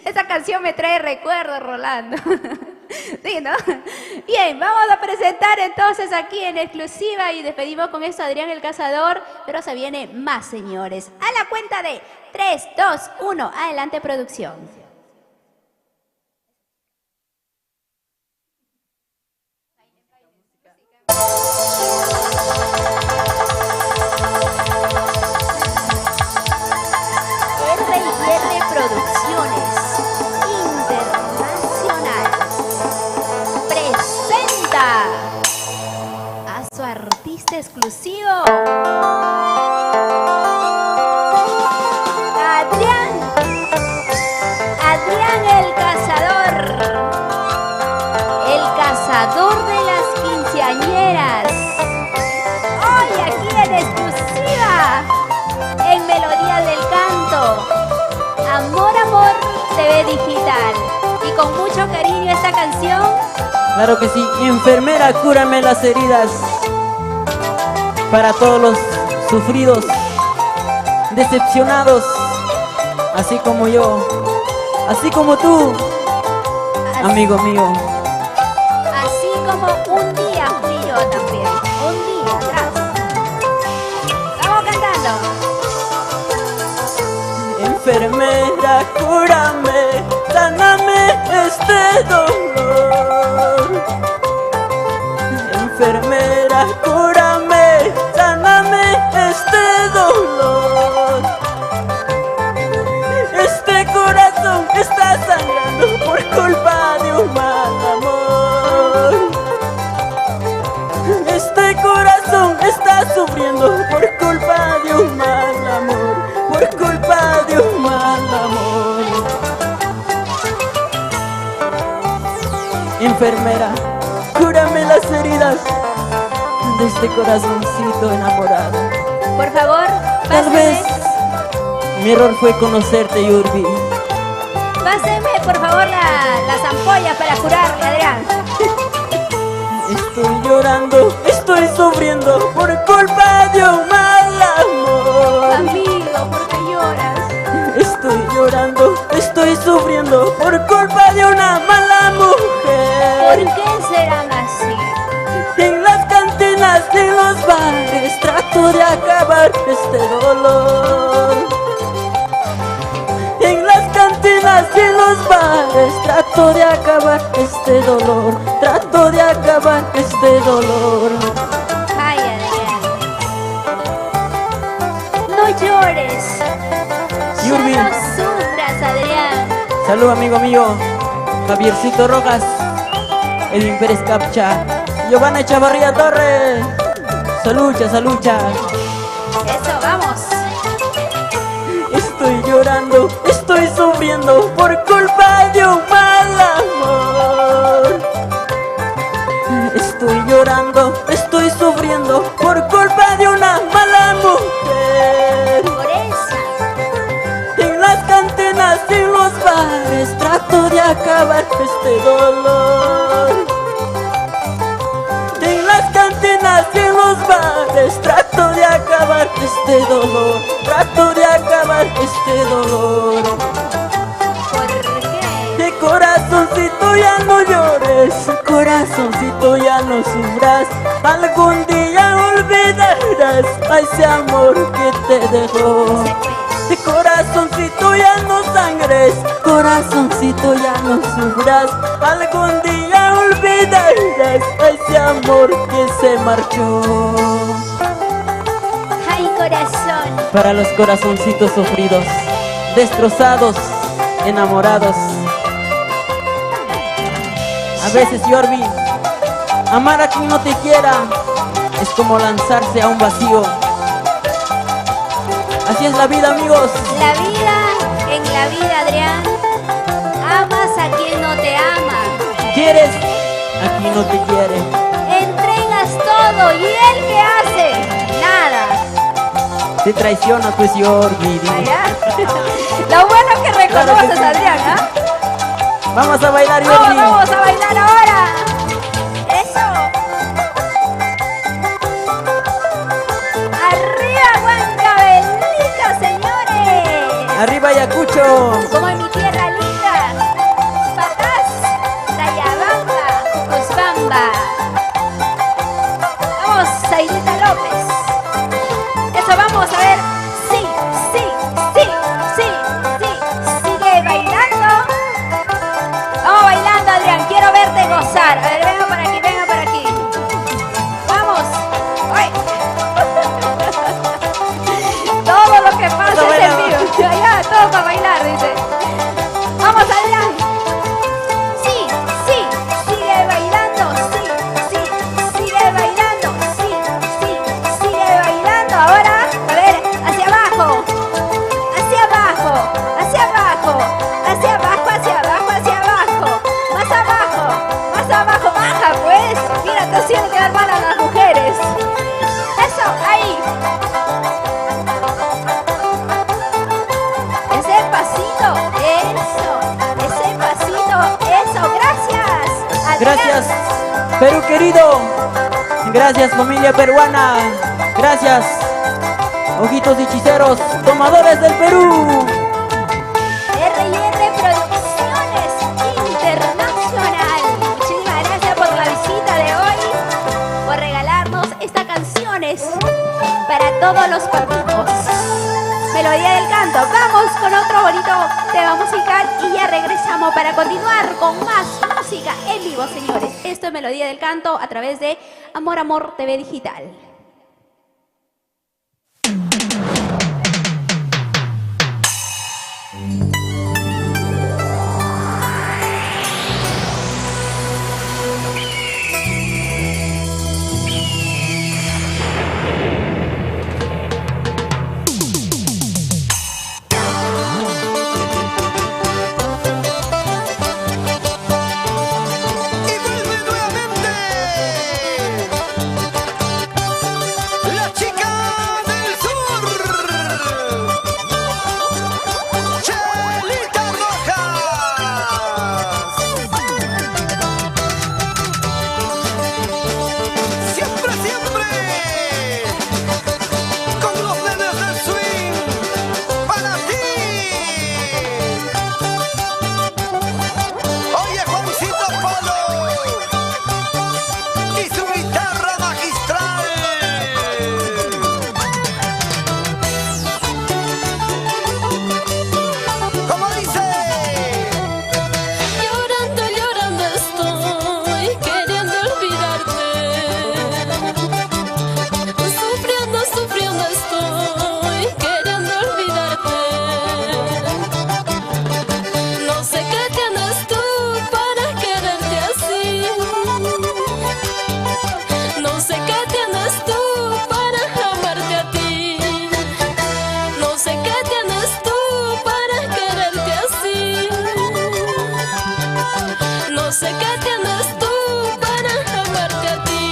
esa canción me trae recuerdos, Rolando. Sí, ¿no? Bien, vamos a presentar entonces aquí en exclusiva y despedimos con esto a Adrián el Cazador, pero se viene más, señores. A la cuenta de 3, 2, 1, adelante producción. R&R Producciones Internacional presenta a su artista exclusivo, Adrián el cazador de las quinceañeras. Hoy aquí en exclusiva en Melodías del Canto, Amor Amor TV Digital, y con mucho cariño esta canción. Claro que sí. Enfermera, cúrame las heridas. Para todos los sufridos, decepcionados, así como yo, así como tú, amigo mío. Así como un día fui yo también. Un día atrás. Vamos cantando. Enfermera, cúrame, sáname este dolor. Enfermera, cúrame, sáname este dolor. Este corazón está sangrando por culpa de un mal amor. Este corazón está sufriendo por culpa de un mal amor. Por culpa de un mal amor. Enfermera, cúrame las heridas de este corazoncito enamorado. Por favor, Tal páseme. vez mi error fue conocerte, Yurbi. Páseme, por favor, las ampollas para curarle, Adrián. Estoy llorando, estoy sufriendo por culpa de un mal amor. Amigo, ¿por qué lloras? Estoy llorando, estoy sufriendo por culpa de una mala ¿Por mujer. qué serán así? En las cantinas, en los bares, trato de acabar este dolor. En las cantinas y en los bares, trato de acabar este dolor. Trato de acabar este dolor. Ay, Adrián. No llores. Yurbi. Ya no sufras, Adrián. Salud, amigo mío, Javiercito Rojas, Edwin Pérez Capcha, Giovanna Chavarría Torres. Salucha, salucha. Eso, vamos. Estoy llorando, estoy sufriendo por culpa de un mal amor. Estoy llorando, estoy sufriendo por culpa de una mala mujer. Por esa. En las cantinas y en los bares trato de acabar este dolor. En las cantinas y en los bares trato de acabar este dolor. Trato de acabar este dolor. ¿Por qué? De corazoncito ya no llores, corazoncito ya no sufras. Algún día olvidarás a ese amor que te dejó. De corazoncito ya no sangres, corazoncito ya no sufras. Algún día olvidarás a ese amor que se marchó. Ay, corazón. Para los corazoncitos sufridos, destrozados, enamorados. A veces, Yorbi, amar a quien no te quiera es como lanzarse a un vacío. Así es la vida, amigos. La vida, en la vida, Adrián, amas a quien no te ama. Quieres a quien no te quiere. Entregas todo y él ¿qué hace? Nada. Te traiciona, pues, Yorbi. Allá. Lo bueno que reconoces, Claro que sí. Adrián, ¿ah? Vamos a bailar, Vamos, Yorbi. vamos a bailar ahora. Eso. Arriba, Huancavelica, señores. Arriba, Ayacucho. Como en mi tierra linda. Patás, Tayabamba, Cusbamba. Vamos, Zaidita López. Eso, vamos a ver. Sí, sí, sí, sí, sí. Sigue bailando. Vamos bailando, Adrián. Quiero verte gozar. A ver, venga por aquí, venga por aquí. Vamos. ¡Ay! Todo lo que pasa es en vivo. Ya, todo para bailar, dice. Vamos, Adrián. Sí, sí. Sigue bailando. Sí, sí. Sigue bailando. Sí, sí. Sigue bailando. Ahora, a ver, hacia abajo. Hacia abajo. Hacia abajo. Hacia abajo, hacia abajo, hacia abajo. Más abajo. Más abajo. Baja, pues. Mira, te tienen que dar mal a las mujeres. Eso, ahí. Ese pasito. Eso. Ese pasito. Eso. Gracias. Adrián. Gracias, Perú querido. Gracias, familia peruana. Gracias, ojitos hechiceros, tomadores del Perú. todos los patitos. Melodía del canto. Vamos con otro bonito tema musical y ya regresamos para continuar con más música en vivo, señores. Esto es Melodía del Canto a través de Amor Amor TV Digital. Y vuelve nuevamente la chica del sur, Chelita Rojas. Siempre, siempre con los nenes del swing para ti. Oye, Juancito Polo y su guitarra magistral. Como dice, Llorando, llorando estoy, queriendo olvidarte. Sufriendo, sufriendo estoy, queriendo olvidarte. No sé qué tienes tú para quererte así. No sé qué tienes tú para amarte a ti. No sé qué tienes tú para quererte así. No sé qué tienes tú para amarte a ti.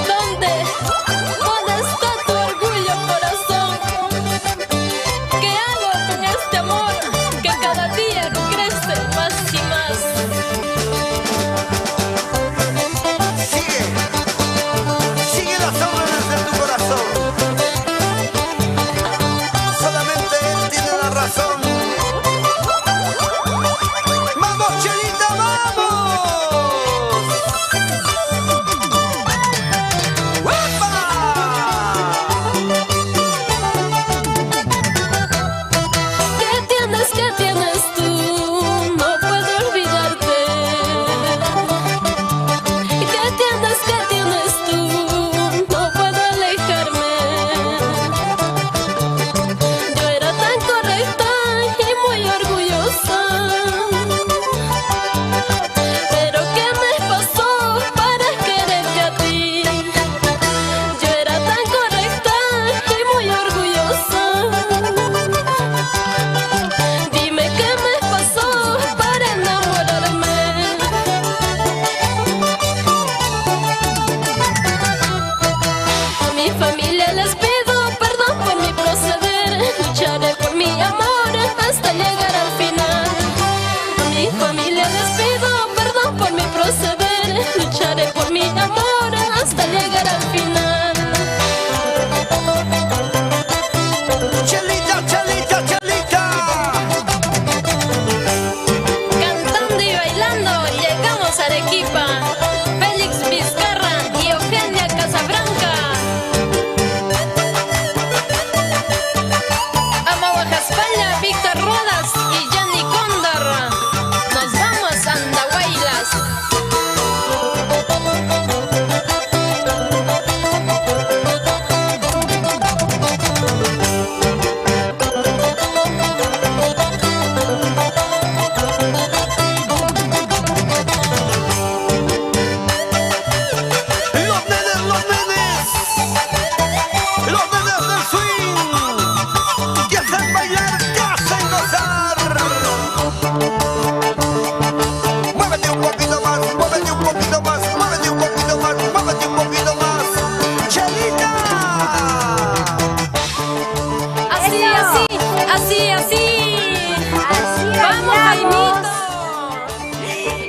¿Dónde? ¿Dónde está tu orgullo, corazón? ¿Qué hago con este amor que cada día crece más y más? sigue las órdenes de tu corazón. Solamente él tiene la razón. ¡Vamos, Chelita, vamos! ¡Uepa! ¿Qué tienes tú? No puedo olvidarte. ¿Qué tienes tú? No puedo alejarme. Yo era tan correcta y muy orgullosa. Pero ¿qué me pasó para quererte a ti? Yo era tan correcta y muy orgullosa. Dime qué me pasó para enamorarme. A mi familia les pido perdón por mi proceder. Lucharé por mi amor hasta llegar al final. A mi familia les pido perdón por mi proceder. Lucharé por mi amor hasta llegar al final. Chelita, Chelita, Chelita. Cantando y bailando llegamos a Arequipa. Félix Vizcarra y Eugenia Casabranca. Amahuaja España, Víctor Rodas y Jenny Cóndor. Nos vamos a Andahuaylas.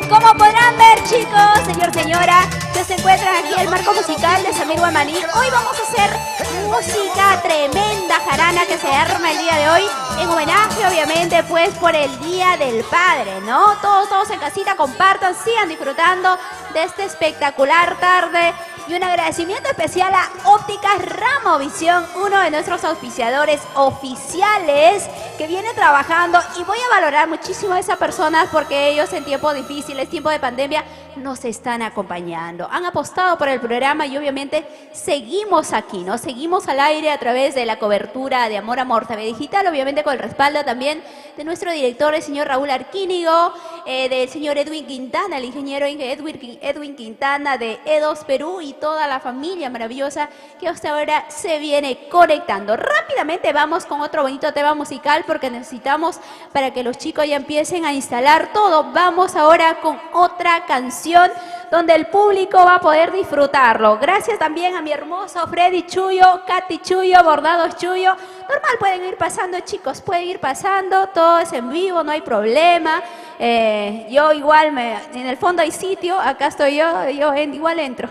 Como podrán ver, chicos, señor, señora, que se encuentran aquí en el marco musical de Samir Guamaní. Hoy vamos a hacer música tremenda, jarana, que se arma el día de hoy, en homenaje, obviamente, pues, por el Día del Padre, ¿no? Todos en casita, compartan, sigan disfrutando de esta espectacular tarde. Y un agradecimiento especial a Ópticas Ramovisión, uno de nuestros auspiciadores oficiales que viene trabajando, y voy a valorar muchísimo a esas personas porque ellos en tiempos difíciles, tiempos de pandemia, nos están acompañando. Han apostado por el programa y obviamente seguimos aquí, ¿no? Seguimos al aire a través de la cobertura de Amor Amor TV Digital, obviamente con el respaldo también de nuestro director, el señor Raúl Arquínigo, del señor Edwin Quintana, el ingeniero Edwin Quintana de E2 Perú, y toda la familia maravillosa que hasta ahora se viene conectando. Rápidamente vamos con otro bonito tema musical porque necesitamos, para que los chicos ya empiecen a instalar todo, vamos ahora con otra canción donde el público va a poder disfrutarlo. Gracias también a mi hermoso Freddy Chuyo, Katy Chuyo, Bordados Chuyo. Normal, pueden ir pasando, chicos, pueden ir pasando, todo es en vivo, no hay problema. Yo igual, en el fondo hay sitio, acá estoy yo igual entro.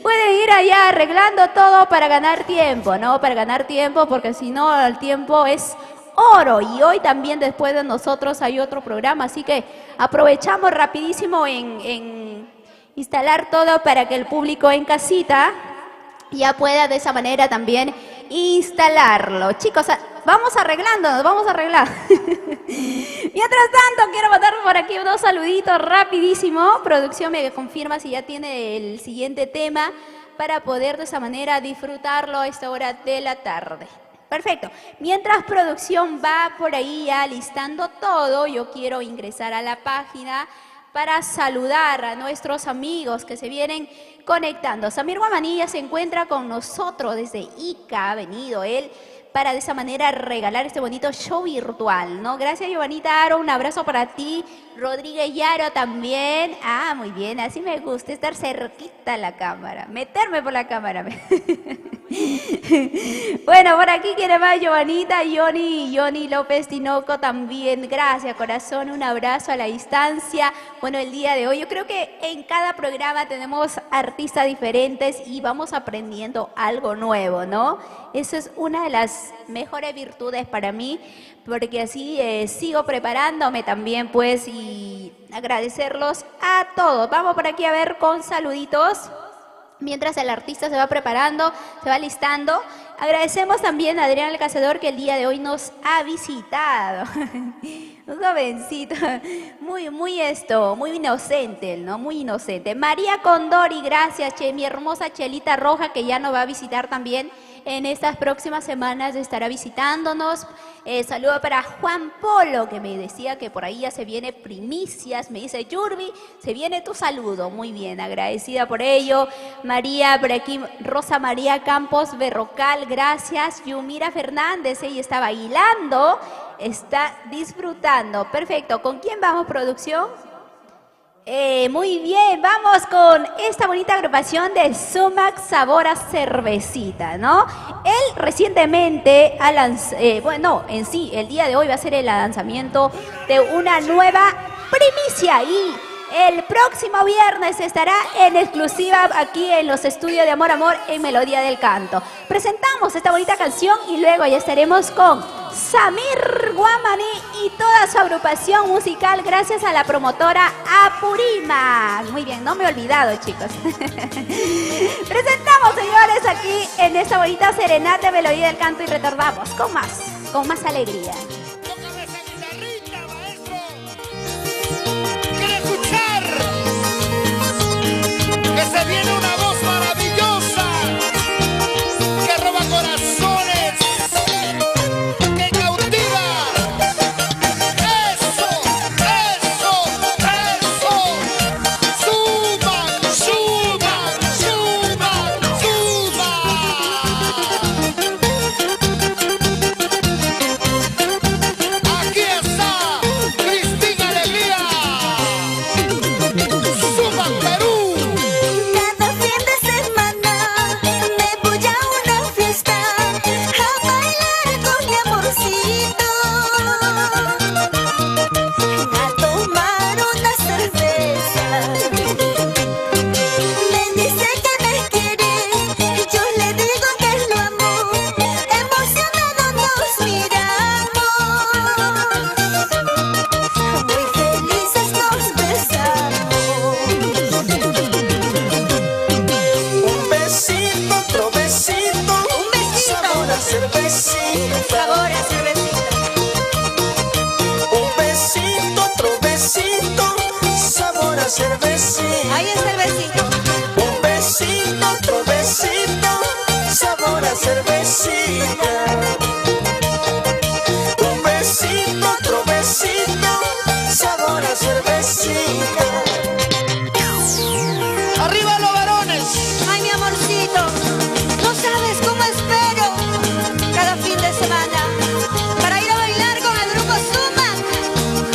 Pueden ir allá arreglando todo para ganar tiempo, ¿no? Para ganar tiempo, porque si no, el tiempo es oro. Y hoy también, después de nosotros, hay otro programa, así que aprovechamos rapidísimo en instalar todo para que el público en casita ya pueda de esa manera también instalarlo. Chicos, vamos arreglando, nos vamos a arreglar. Mientras tanto, quiero mandar por aquí unos saluditos rapidísimo. Producción me confirma si ya tiene el siguiente tema para poder de esa manera disfrutarlo a esta hora de la tarde. Perfecto. Mientras producción va por ahí ya listando todo, yo quiero ingresar a la página para saludar a nuestros amigos que se vienen conectando. Samir Guamaní ya se encuentra con nosotros desde Ica, ha venido él para de esa manera regalar este bonito show virtual, ¿no? Gracias, Giovanita Aro, un abrazo para ti. Rodríguez Yaro también. Ah, muy bien, así me gusta, estar cerquita a la cámara, meterme por la cámara. Bueno, por aquí quiere más Giovanita, Johnny López Tinoco también. Gracias, corazón, un abrazo a la distancia. Bueno, el día de hoy yo creo que en cada programa tenemos artistas diferentes y vamos aprendiendo algo nuevo, ¿no? Eso es una de las mejores virtudes para mí, porque así sigo preparándome también, pues, y agradecerlos a todos. Vamos por aquí a ver con saluditos. Mientras el artista se va preparando, se va listando, agradecemos también a Adrián el Cazador, que el día de hoy nos ha visitado. Un jovencito, muy inocente, ¿no? Muy inocente. María Condori, gracias, mi hermosa Chelita Roja, que ya nos va a visitar también en estas próximas semanas, estará visitándonos. Saludo para Juan Polo, que me decía que por ahí ya se viene primicias. Me dice, Yurbi, se viene tu saludo. Muy bien, agradecida por ello. María, por aquí, Rosa María Campos Berrocal, gracias. Yumira Fernández, ella está bailando, está disfrutando. Perfecto, ¿con quién vamos, producción? Muy bien, vamos con esta bonita agrupación de Sumac Sabor a Cervecita, ¿no? Él recientemente ha lanzado, bueno, en sí, el día de hoy va a ser el lanzamiento de una nueva primicia y el próximo viernes estará en exclusiva aquí en los estudios de Amor Amor en Melodía del Canto. Presentamos esta bonita canción y luego ya estaremos con Samir Guamaní y toda su agrupación musical, gracias a la promotora Apurima. Muy bien, no me he olvidado, chicos. Presentamos, señores, aquí en esta bonita serenata de Melodía del Canto y retornamos con más alegría. Que se viene una voz maravillosa que roba corazones, que cautiva. Eso, eso, eso. Suban, suban, suban, suban. Aquí está Cristina Alegría. Suban, Perú. Cada cervecita. Ahí está el besito. Un besito, otro besito, sabor a cervecita. Un besito, otro besito, sabor a cervecita. ¡Arriba los varones! Ay, mi amorcito, no sabes cómo espero cada fin de semana para ir a bailar con el grupo Zuma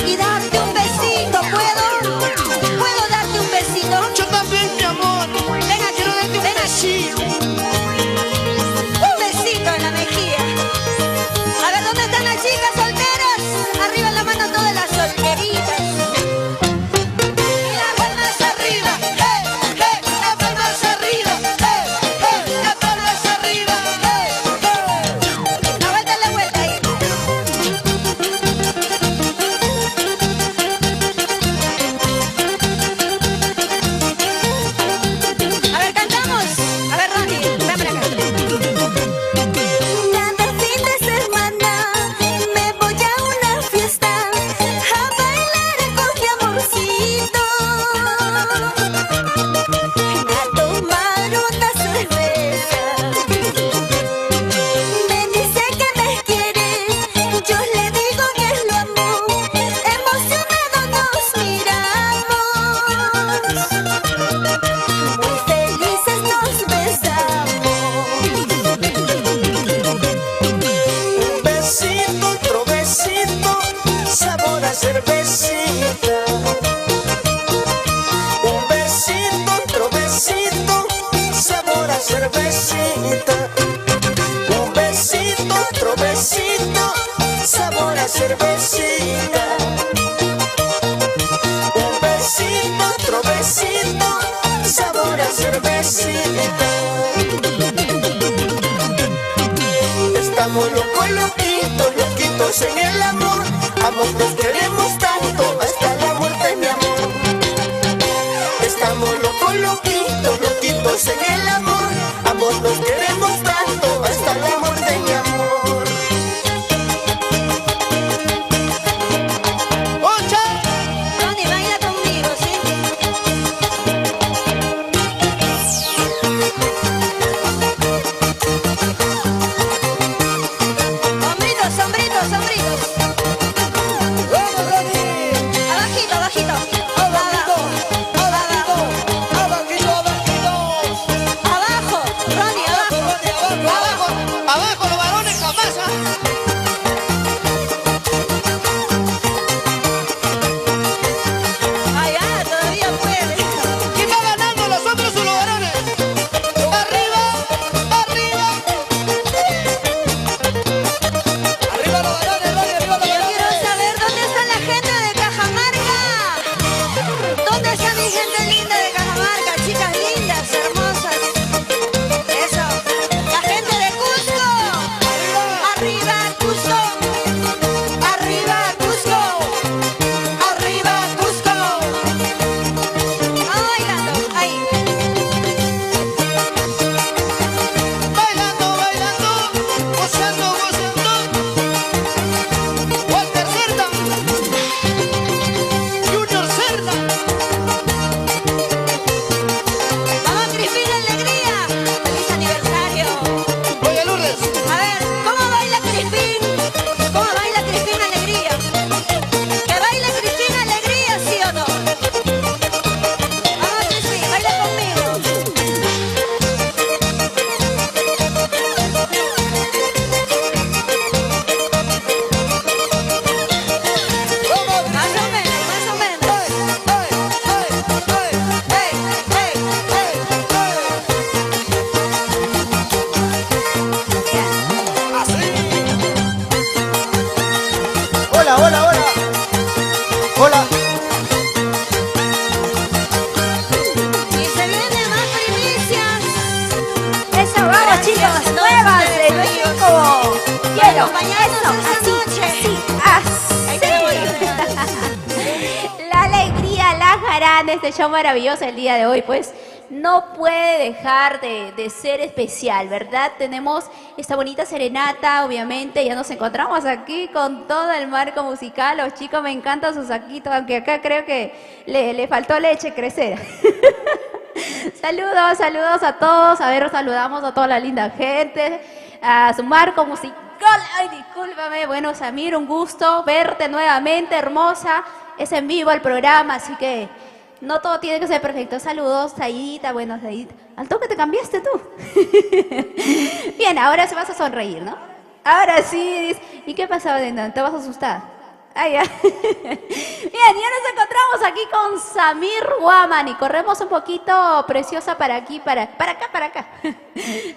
y darte un besito. ¿Puedo darte un besito? Yo también, mi amor. Ven aquí, Quiero darte un ven aquí. besito. Un besito en la mejilla. A ver, ¿dónde están las chicas solteras? Arriba la mano todas las solteritas. Y las palmas arriba. Las palmas arriba. Las palmas arriba. La vuelta ahí. A ver, cantamos. A ver, Ronnie, ven para acá. Cada fin de semana me voy a una fiesta a bailar con mi amorcito, a tomar una cerveza. Me dice que me quiere, yo le digo que lo amo, emocionados nos miramos, muy felices nos besamos. Un besito, otro besito, sabor a cervecita. Un besito, otro besito, sabor a cervecita. Un besito, otro besito, sabor a cervecita. Un besito, otro besito, sabor a cervecita. Estamos locos, loquitos, loquitos en el amor. Ambos nos queremos tanto hasta la muerte, mi amor. Estamos locos, loquitos, loquitos en el amor. Ambos nos queremos tanto hasta la muerte, mi amor. ¡Ocha! Ronnie, baila conmigo, ¿sí? Hombritos, hombritos, hombritos. ¡Vamos, Ronnie! Abajito, abajito. ¡Abajito! ¡Abajito! ¡Abajito, abajito! Abajo, Ronnie, ¡Abajo, abajo. Ronnie, abajo! ¡Abajo los varones jamás! Allá, todavía puede. ¿Quién va ganando, los hombres o los varones? ¡Arriba! ¡Arriba! ¡Arriba los varones, Ronnie! ¡Arriba los Yo quiero varones! saber dónde está la gente de Cajamarca. ¿Dónde está mi gente linda de Cajamarca? Chicas lindas, hermosas. Eso. La gente de Cusco. Arriba, Cusco. Arriba, Cusco. Arriba, Cusco. Ah, bailando. Ahí. Bailando, bailando, gozando, gozando. Walter Cerda, Junior Cerda. Vamos, Cristina Alegría. Feliz aniversario. Oye, Lourdes, A ver, ¿cómo baila Crispín? ¿Cómo baila Crispín Alegría? ¿Que baila Crispín Alegría, sí o no? Vamos, Crispín, baila conmigo. Más o menos, más o menos. ¡Ey, Hola, hola, hola. Hola. Y se vienen más primicias. Eso, vamos chicos, nuevas del equipo. Quiero, eso, así, así. La alegría, la jarana, este show maravilloso el día de hoy, pues no puede dejar de ser especial, ¿verdad? Tenemos esta bonita serenata, obviamente, ya nos encontramos aquí con todo el marco musical. Los chicos, me encantan sus saquitos, aunque acá creo que le faltó leche crecer. Saludos a todos. A ver, saludamos a toda la linda gente, a su marco musical. Ay, discúlpame. Bueno, Samir, un gusto verte nuevamente, hermosa. Es en vivo el programa, así que no todo tiene que ser perfecto. Saludos, Saidita. Bueno, Saidita, al toque te cambiaste tú. Bien, ahora se vas a sonreír, ¿no? Ahora sí. ¿Y qué pasaba? ¿Te vas a asustar? Ah, ya. Bien, ya nos encontramos aquí con Samir Guamani. Corremos un poquito, preciosa, para aquí, para acá.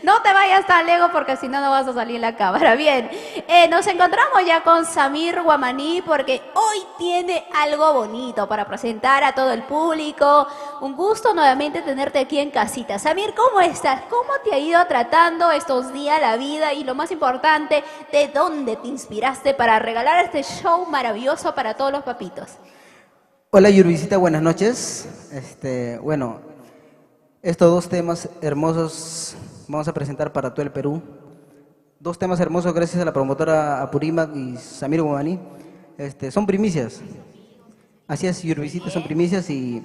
No te vayas tan lejos porque si no, no vas a salir en la cámara. Bien, nos encontramos ya con Samir Guamani porque hoy tiene algo bonito para presentar a todo el público. Un gusto nuevamente tenerte aquí en casita. Samir, ¿cómo estás? ¿Cómo te ha ido tratando estos días la vida? Y lo más importante, ¿de dónde te inspiraste para regalar este show maravilloso para todos los papitos? Hola Yurbicita, buenas noches. Bueno, estos dos temas hermosos vamos a presentar para todo el Perú. Dos temas hermosos gracias a la promotora Apurímac y Samir Guamani. Son primicias. Así es, Yurbicita, son primicias y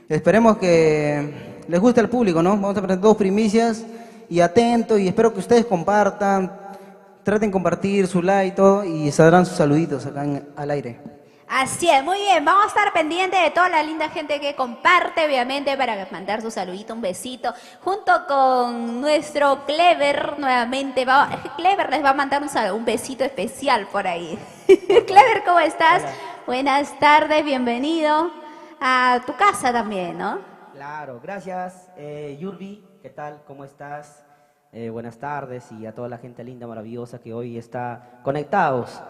esperemos que les guste al público, ¿no? Vamos a presentar dos primicias y atento y espero que ustedes compartan, traten de compartir su like y todo y saldrán sus saluditos acá al aire. Así es, muy bien, vamos a estar pendientes de toda la linda gente que comparte, obviamente, para mandar su saludito, un besito, junto con nuestro Clever, nuevamente. Clever les va a mandar un besito especial por ahí. Clever, ¿cómo estás? Hola. Buenas tardes, bienvenido a tu casa también, ¿no? Claro, gracias. Yurbi, ¿qué tal? ¿Cómo estás? Buenas tardes y a toda la gente linda, maravillosa que hoy está conectados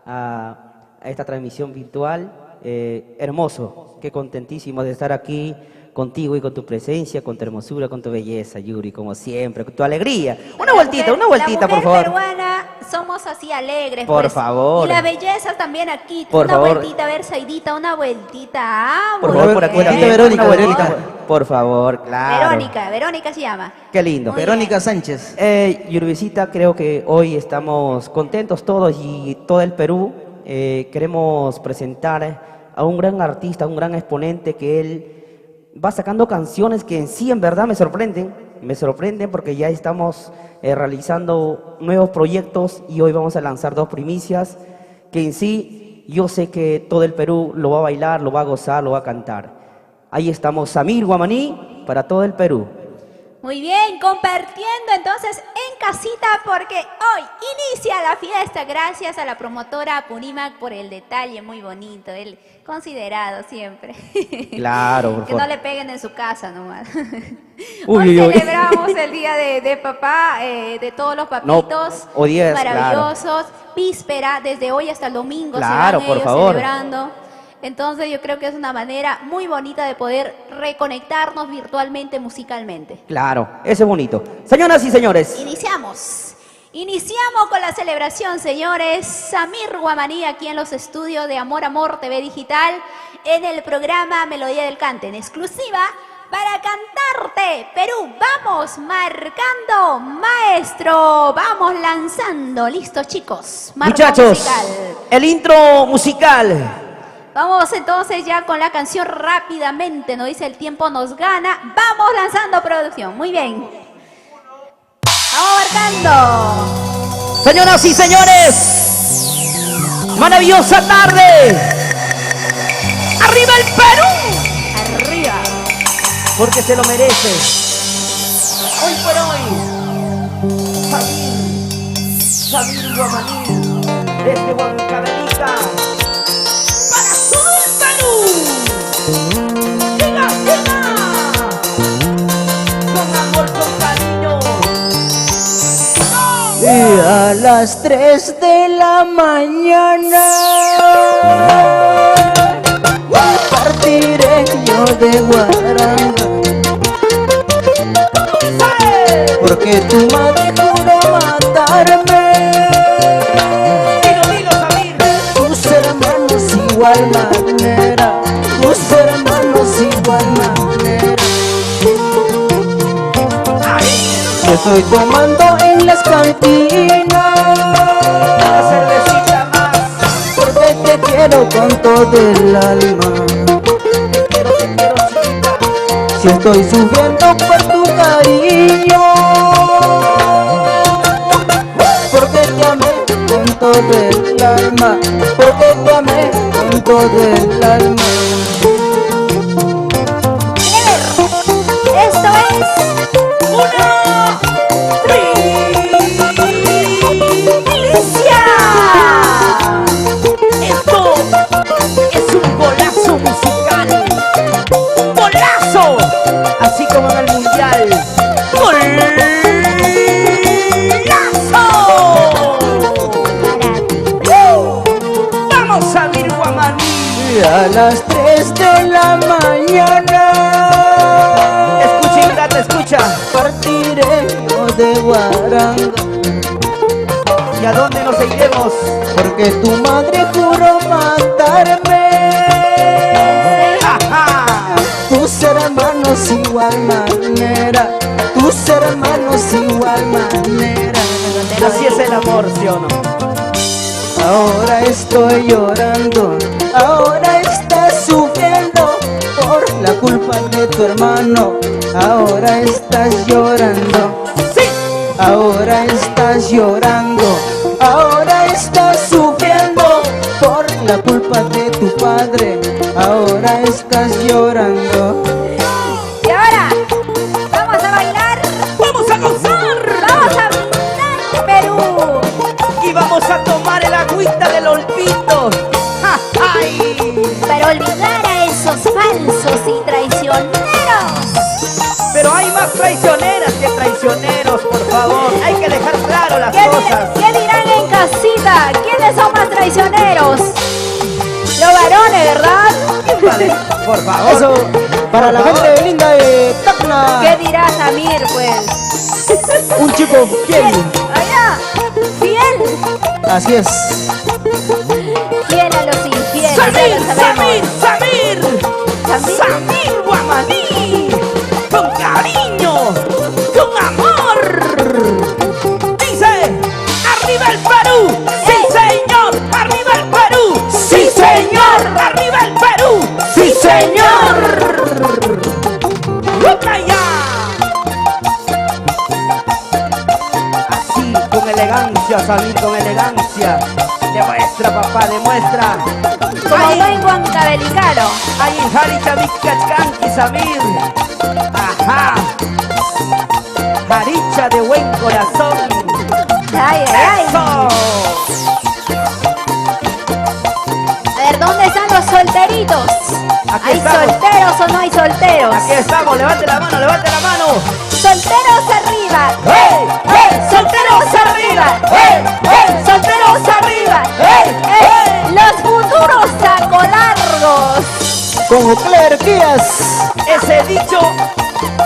a esta transmisión virtual. Hermoso, qué contentísimo de estar aquí contigo y con tu presencia, con tu hermosura, con tu belleza, Yuri, como siempre, con tu alegría. Una vueltita, por favor. Peruana, somos así alegres. Por pues. favor. Y la belleza también aquí. Por una favor. vueltita, a ver, Saidita, una vueltita. Ah, Por muy favor, por aquí bien. también. Verónica, Una vueltita. Verónica. Por favor, claro. Verónica se llama. Qué lindo. Muy Verónica bien. Sánchez. Yurbicita, creo que hoy estamos contentos todos y todo el Perú. Queremos presentar a un gran artista, un gran exponente que él va sacando canciones que en sí en verdad me sorprenden porque ya estamos realizando nuevos proyectos y hoy vamos a lanzar dos primicias que en sí yo sé que todo el Perú lo va a bailar, lo va a gozar, lo va a cantar. Ahí estamos, Samir Guamani, para todo el Perú. Muy bien, compartiendo entonces en casita porque hoy inicia la fiesta gracias a la promotora Apurímac por el detalle muy bonito, el considerado siempre. Claro, por Que favor. no le peguen en su casa nomás. Uy, Hoy uy, uy. celebramos el día de papá, de todos los papitos hoy día es, maravillosos. Víspera, desde hoy hasta el domingo Claro, se van por ellos favor. celebrando. Entonces yo creo que es una manera muy bonita de poder reconectarnos virtualmente, musicalmente. Claro, eso es bonito. Señoras y señores, Iniciamos con la celebración, señores. Samir Guamani aquí en los estudios de Amor TV Digital en el programa Melodía del Cante, en exclusiva para cantarte. Perú, vamos marcando, maestro. Vamos lanzando. Listos, chicos. Marco muchachos, musical. el intro musical. Vamos entonces ya con la canción rápidamente, nos dice el tiempo nos gana. Vamos lanzando producción, muy bien. Vamos marcando. Señoras y señores, maravillosa tarde. ¡Arriba el Perú! Arriba. Porque se lo merece. Hoy por hoy, Samir Guamani, desde Huancavelica. ¡Para todo el Perú! ¡Llega! Con amor, con cariño. Y a las 3 de la mañana partiré yo de Guaranga, porque tu madre juró matarme. Dilo, Samir. Tus hermanos igual manera, tus hermanos igual manera. estoy tomando en las cantinas. Una cervecita más. Porque te quiero con todo el alma. Te quiero, chiquita. Si estoy sufriendo por tu cariño, porque te amé con todo el alma, porque te amé con todo el alma. Esto es una primicia. Esto es un golazo musical. ¡Golazo! Así como en el mundial. ¡Golazo! ¡Vamos a ver Guamaní! Y a las 3 de la mañana Escucha, Ingrata, escucha. partiremos de Guaranga, ¿Y a dónde nos iremos? porque tu madre juró matarme. ¡Ajá! Tus hermanos igual manera, tus hermanos igual manera. Así es el amor, ¿sí o no? Ahora estoy llorando, ahora estás sufriendo por la culpa de tu hermano. Ahora estás llorando, ¡Sí! ahora estás llorando, ahora estás sufriendo por la culpa de tu padre. Ahora estás llorando. Y ahora vamos a bailar, ¡Vamos a gozar! vamos a brindar, Perú. Y vamos a tomar el agüita del olvido. ¡Ja, ay! Para olvidar a esos falsos y traicioneros. Pero hay más traicioneras que traicioneros, por favor. Hay que dejar claro las cosas. ¿Qué dirán en casita? ¿Quiénes son más traicioneros? Los varones, ¿verdad? Vale, por favor. Eso, para la gente linda de Tacna. ¿Qué dirá Samir, pues? Un chico fiel. Allá, fiel. Así es. Fiel a los infieles. ya ¡Samir, lo sabemos. Samir, Samir! ¡Samir Guamaní! ¡Con cariño! ¡Con amor! Dice, ¡arriba el Perú! ¡Sí, señor! ¡Arriba el Perú! ¡Sí, señor! ¡Arriba el Perú! ¡Sí, señor! ¡Allá! Así, con elegancia, Samir, con elegancia. Demuestra, papá, demuestra. Como Ahí. buen huancabelicano. Ay, Harita Mikachkanki Samir. Ajá. Haricha de buen corazón. Ay, ay, ay. ¡Eso! A ver, ¿dónde están los solteritos? Aquí ¿Hay estamos. solteros o no hay solteros? Aquí estamos, levante la mano, levante la mano. Solteros arriba. ¡Hey! ¡Hey! Solteros arriba. ¡Hey! ¡Hey! Solteros arriba. ¡Hey! Los futuros saco largos. Como Claire Díaz. Ese dicho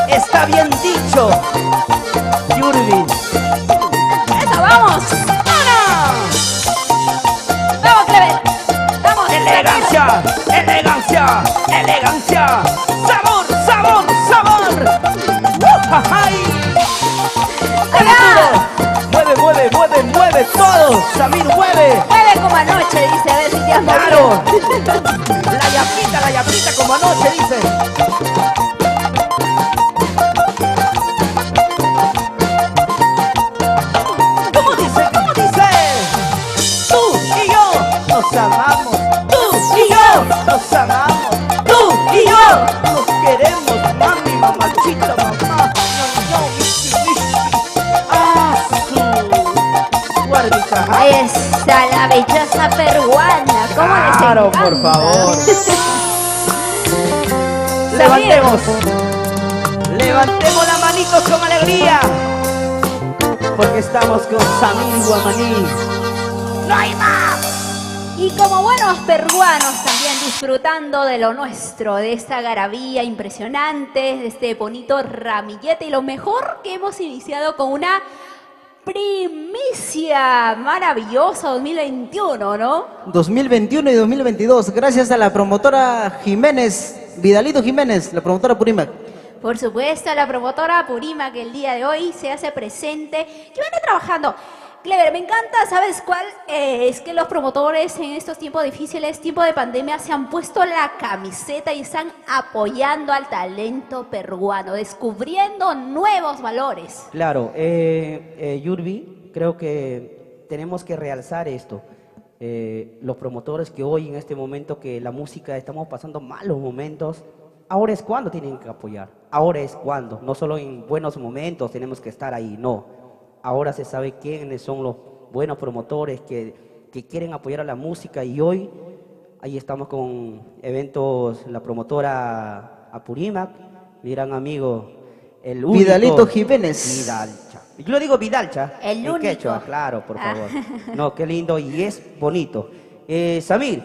está bien dicho. Yurvin. Eso, vamos. Vamos, Clever. Vamos. Elegancia, elegancia, elegancia. Sabor, sabor, sabor. ¡Ay! Allá. Mueve, mueve, mueve, mueve todo. Samir, mueve. Mueve como anoche, dice, a ver si te has Claro. movido. La yapita como anoche, dice. ¿Cómo dice? ¿Cómo dice? Tú y yo nos amamos. Tú y yo nos amamos. Tú y yo nos queremos. Mami, mamachita, mamá. No, mishi, mishi. Ah, su. Guardita. Ahí está la belleza peruana. ¿Cómo les Claro, encanta? por favor. Levantemos. Levantemos las manitos con alegría. Porque estamos con Samir Guamaní. ¡No hay más! Y como buenos peruanos también disfrutando de lo nuestro, de esta garabía impresionante, de este bonito ramillete y lo mejor que hemos iniciado con una primicia maravillosa 2021, ¿no? 2021 y 2022, gracias a la promotora Jiménez, Vidalito Jiménez, la promotora Purimac. Por supuesto, la promotora Apurima, que el día de hoy se hace presente, que viene trabajando. Clever, me encanta, ¿sabes cuál? Es que los promotores en estos tiempos difíciles, tiempo de pandemia, se han puesto la camiseta y están apoyando al talento peruano, descubriendo nuevos valores. Claro, Yurbi, creo que tenemos que realzar esto. Los promotores que hoy, en este momento que la música estamos pasando malos momentos, ahora es cuando tienen que apoyar. Ahora es cuando. No solo en buenos momentos tenemos que estar ahí, no. Ahora se sabe quiénes son los buenos promotores que quieren apoyar a la música y hoy ahí estamos con eventos, la promotora Apurímac, mi gran amigo, el único. Vidalito Jiménez. Vidalcha. Yo lo digo Vidalcha. El en único. quechua, claro, por favor. No, qué lindo y es bonito. Samir,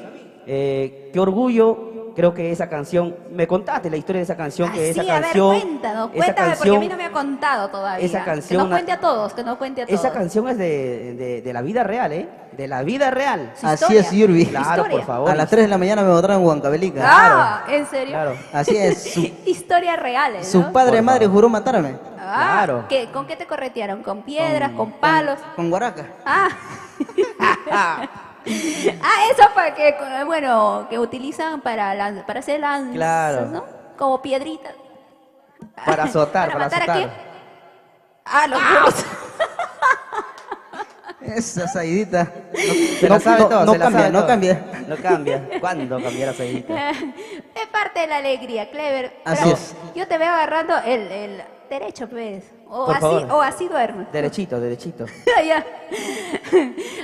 qué orgullo. Creo que esa canción, me contaste la historia de esa canción, que esa Sí, canción. a ver, cuéntanos, esa cuéntame, porque canción- a mí no me ha contado todavía. esa canción- que nos cuente a todos, que nos cuente a todos. Esa canción es de la vida real, ¿eh? De la vida real. Así es, Yurbi. Claro, por favor. A las 3 de la mañana me botaron en Huancavelica. Ah, ¿en serio? Claro. Así es. Historias reales, ¿no? Su padre Por madre favor. juró matarme. Ah, Claro. ¿con qué te corretearon? ¿Con piedras? ¿Con palos? Con guaraca. Ah. Eso para que, bueno, que utilizan para hacer lanzas, Claro. ¿no? Como piedritas. Para azotar, ¿Para para matar a azotar. quién? Ah, los burros. Esa saidita. Se la sabe todo, no se la cambia, sabe no todo. cambia. No cambia. ¿Cuándo cambiará Saidita? Es parte de la alegría, Clever. Así Pero es. yo te veo agarrando el derecho, pues. Por favor. O así duermes. Derechito, derechito. Ya.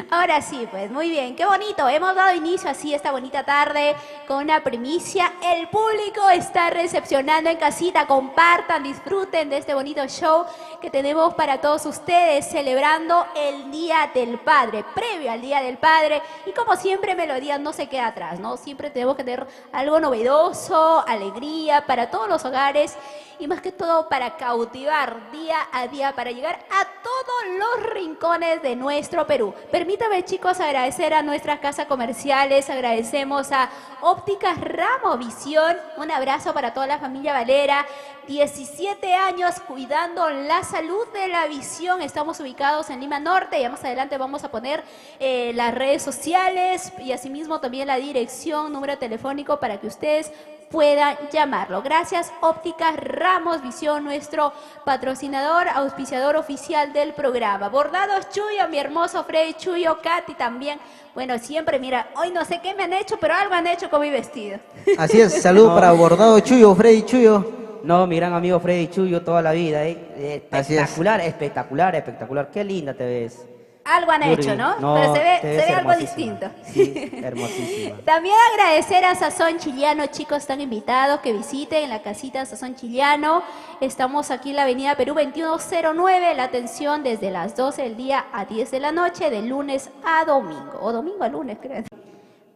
Ahora sí, pues muy bien, qué bonito. Hemos dado inicio así esta bonita tarde con una primicia. El público está recepcionando en casita. Compartan, disfruten de este bonito show que tenemos para todos ustedes, celebrando el Día del Padre, previo al Día del Padre. Y como siempre, Melodía no se queda atrás, ¿no? Siempre tenemos que tener algo novedoso, alegría para todos los hogares y más que todo para cautivar día a día, para llegar a todos los rincones de nuestro Perú. Permítame, chicos, agradecer a nuestras casas comerciales, agradecemos a Ópticas Ramo Visión, un abrazo para toda la familia Valera, 17 años cuidando la salud de la visión. Estamos ubicados en Lima Norte, ya más adelante vamos a poner las redes sociales y asimismo también la dirección, número telefónico para que ustedes puedan llamarlo. Gracias Ópticas Ramos Visión, nuestro patrocinador, auspiciador oficial del programa. Bordados Chuyo, mi hermoso Freddy Chuyo, Katy también. Bueno, siempre, mira, hoy no sé qué me han hecho, pero algo han hecho con mi vestido. Así es, saludos para Bordado Chuyo, Freddy Chuyo. No, mi gran amigo Freddy Chuyo toda la vida, ¿eh? Así es. Espectacular, espectacular, espectacular. Qué linda te ves. Algo han Yuri, hecho, ¿no? no, Pero se te ve ves algo hermosísima. distinto. Sí, hermosísima. También agradecer a Sazón Chiliano, chicos, están invitados que visiten la casita Sazón Chiliano. Estamos aquí en la avenida Perú 2109, la atención desde las 12 del día a 10 de la noche, de lunes a domingo, o domingo a lunes, creo.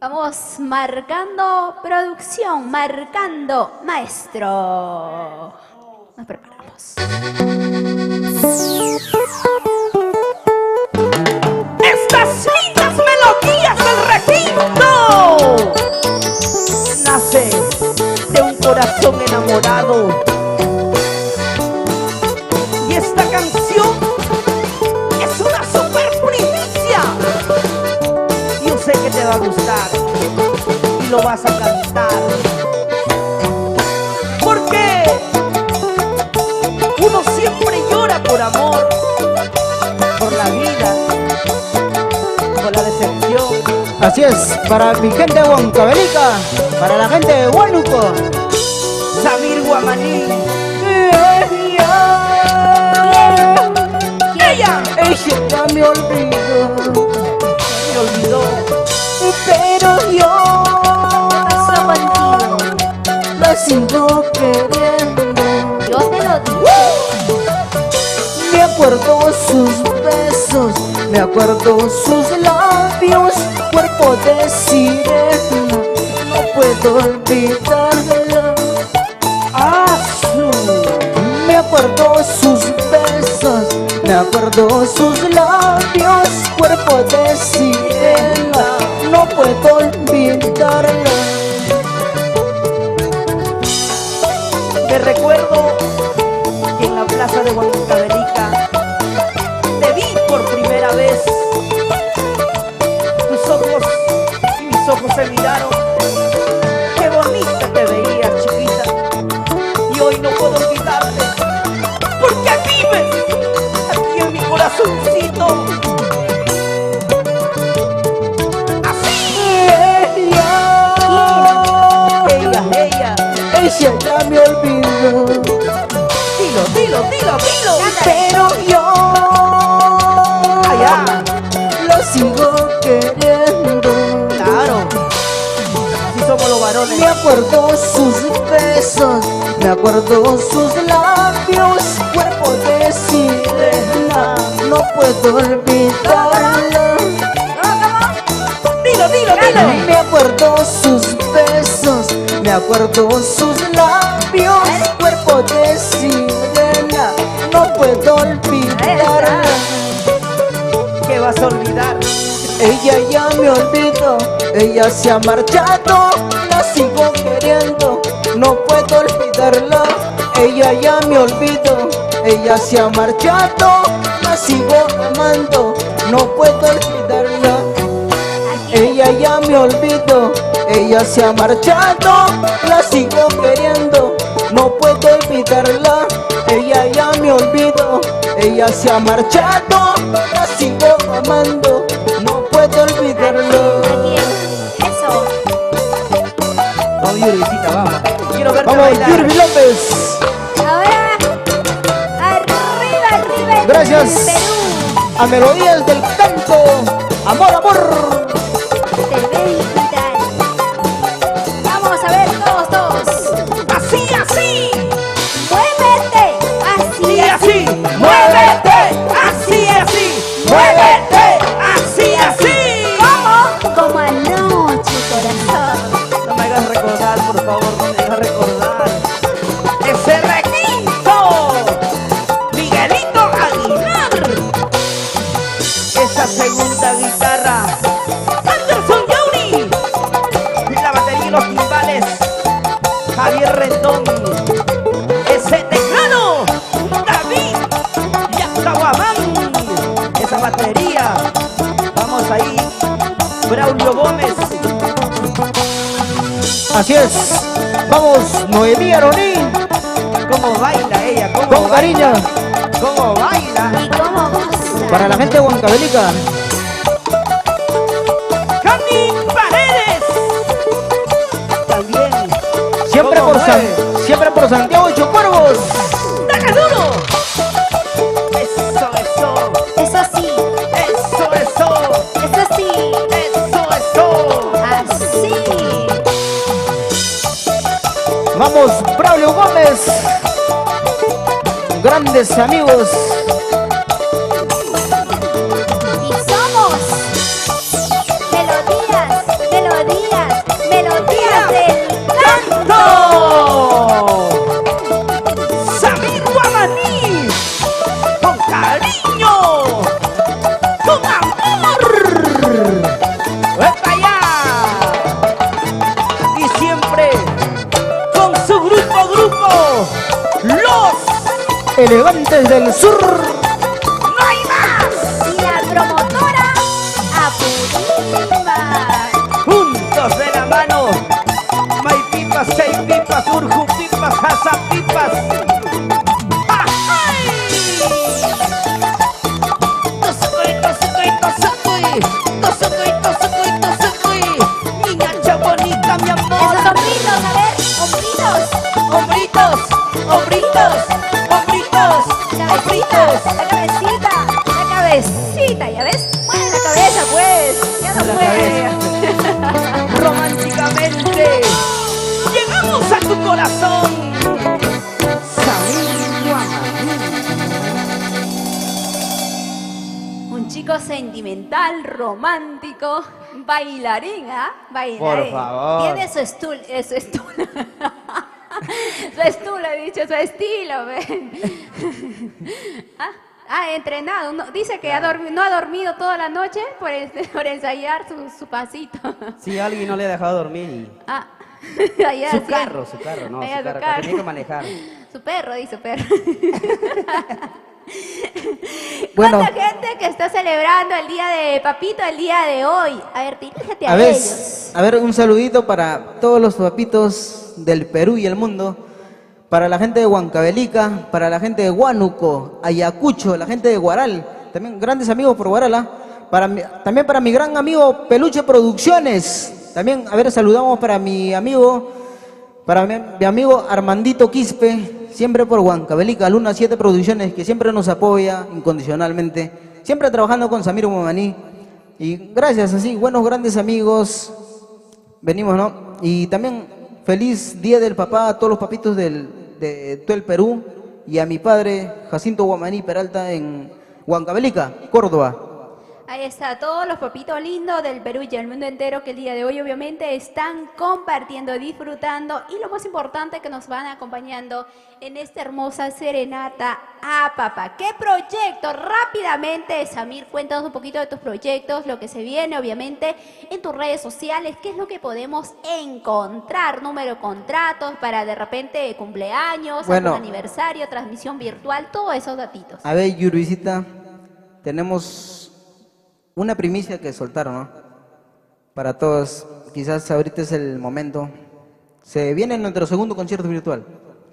Vamos marcando producción, marcando maestro. Nos preparamos. Estas lindas melodías del requinto nace de un corazón enamorado. Y esta canción es una super primicia. Yo sé que te va a gustar y lo vas a cantar. Porque uno siempre llora por amor, por la vida, por la decepción. Así es, para mi gente de Huancavelica, para la gente de Huánuco. Samir Guamaní. Ella ya me olvidó, Me olvidó. pero yo Pasó contigo. la sigo queriendo. Yo te lo digo. Me acuerdo sus besos, me acuerdo sus labios, cuerpo de sirena, no puedo olvidarla. Me acuerdo sus besos, me acuerdo sus labios, cuerpo de sirena, no puedo olvidarla. Me recuerdo se miraron. Qué bonita te veías, chiquita. Y hoy no puedo olvidarte, porque vives aquí en mi corazoncito. Así. Ella ya me olvidó. Dilo. Pero yo Allá. lo sigo queriendo. Claro. Así somos los varones. Me acuerdo sus besos, me acuerdo sus labios, cuerpo de sirena, no puedo olvidarla. Dilo. Me acuerdo sus besos, me acuerdo sus labios, cuerpo de sirena, no puedo olvidarla. ¿Qué vas a olvidar? Ella ya me olvidó, ella se ha marchado, la sigo queriendo, no puedo olvidarla. Ella ya me olvidó, ella se ha marchado, la sigo amando, no puedo olvidarla. Ella ya me olvidó, ella se ha marchado, la sigo queriendo, no puedo olvidarla. Ella ya me olvidó, ella se ha marchado, la sigo amando, no puedo olvidarla. Eso. Vamos, Yurvisita, vamos. Quiero verte Vamos, bailar. Yurbi López. Ahora, arriba el Gracias Perú. a Melodías del Canto. Amor, amor. TV digital. Vamos a ver todos. Así. Muévete. Así. Muévete. Así. Muévete. Así. ¿Cómo? Como anoche, corazón. No me hagas recordar, por favor, no me hagas recordar. Ese requinto. Miguelito Aguilar. Esa segunda guitarra. Anderson Yauri. La batería y los timbales. Javier Rendón. Ese teclado. David Yacahuamán. Esa batería. Vamos ahí. Braulio Gómez. Así es. Vamos, Noemí Aroní, Cómo baila ella, con cómo cariño, baila. Cómo baila. ¿Y cómo goza? para la gente de Huancavelica. Cami Paredes. También. Siempre ¿Cómo por, mueve? siempre por Santiago y Chocuervos. ¡Dale duro! Eso. Eso sí. Eso. Eso sí. Eso. Así. Vamos, Braulio Gómez. Grandes amigos. Y somos melodías del ¡Canto! Samir Guamaní. Con cariño. Con amor. ¡Venga allá! Y siempre con su grupo, los Elegantes del Sur. No hay más. y la promotora Apurímac. Juntos de la mano. Maipipas, Chaypipas, Urjupipas, Hazapipas. ¡Ay! Tosucuy. Niña bonita, mi amor. Esos hombritos, a ver, hombritos. Hombritos. La cabecita, ¿ya ves? Mueve la cabeza, pues. Ya no La mueve. Románticamente llegamos a tu corazón. Samir Guamaní. Un chico sentimental, romántico, bailarín, ¿ah? Bailarín. Por favor. Tiene su estilo. Su estilo, he dicho, su estilo, ven. Entrenado. Dice que no ha dormido toda la noche por ensayar su pasito. Si alguien no le ha dejado dormir. Allá Su sí. carro, no, Allá su carro, que tenía que manejar. Su perro, dice perro. Bueno. ¿Cuánta gente que está celebrando el día de Papito el día de hoy? A ver, dirígete a A ver, ellos. un saludito para todos los papitos del Perú y el mundo, para la gente de Huancavelica, para la gente de Huánuco, Ayacucho, la gente de Guaral, también grandes amigos por Guaral, ¿ah? También para mi gran amigo Peluche Producciones, también, a ver, saludamos para mi amigo Armandito Quispe, siempre por Huancavelica, Luna 7 Producciones, que siempre nos apoya incondicionalmente, siempre trabajando con Samir Guamaní. Y gracias, así, buenos, grandes amigos, venimos, ¿no? Y también feliz Día del Papá a todos los papitos de todo el Perú y a mi padre Jacinto Guamaní Peralta en Huancavelica, Córdoba. Ahí está, todos los papitos lindos del Perú y el mundo entero que el día de hoy obviamente están compartiendo, disfrutando y lo más importante que nos van acompañando en esta hermosa serenata a papá. ¿Qué proyecto? Rápidamente, Samir, cuéntanos un poquito de tus proyectos, lo que se viene obviamente en tus redes sociales, qué es lo que podemos encontrar, número de contratos para de repente cumpleaños, Bueno, algún aniversario, transmisión virtual, todos esos datitos. A ver, Yurbisita, tenemos una primicia que soltaron, ¿no? Para todos, quizás ahorita es el momento. Se viene nuestro segundo concierto virtual.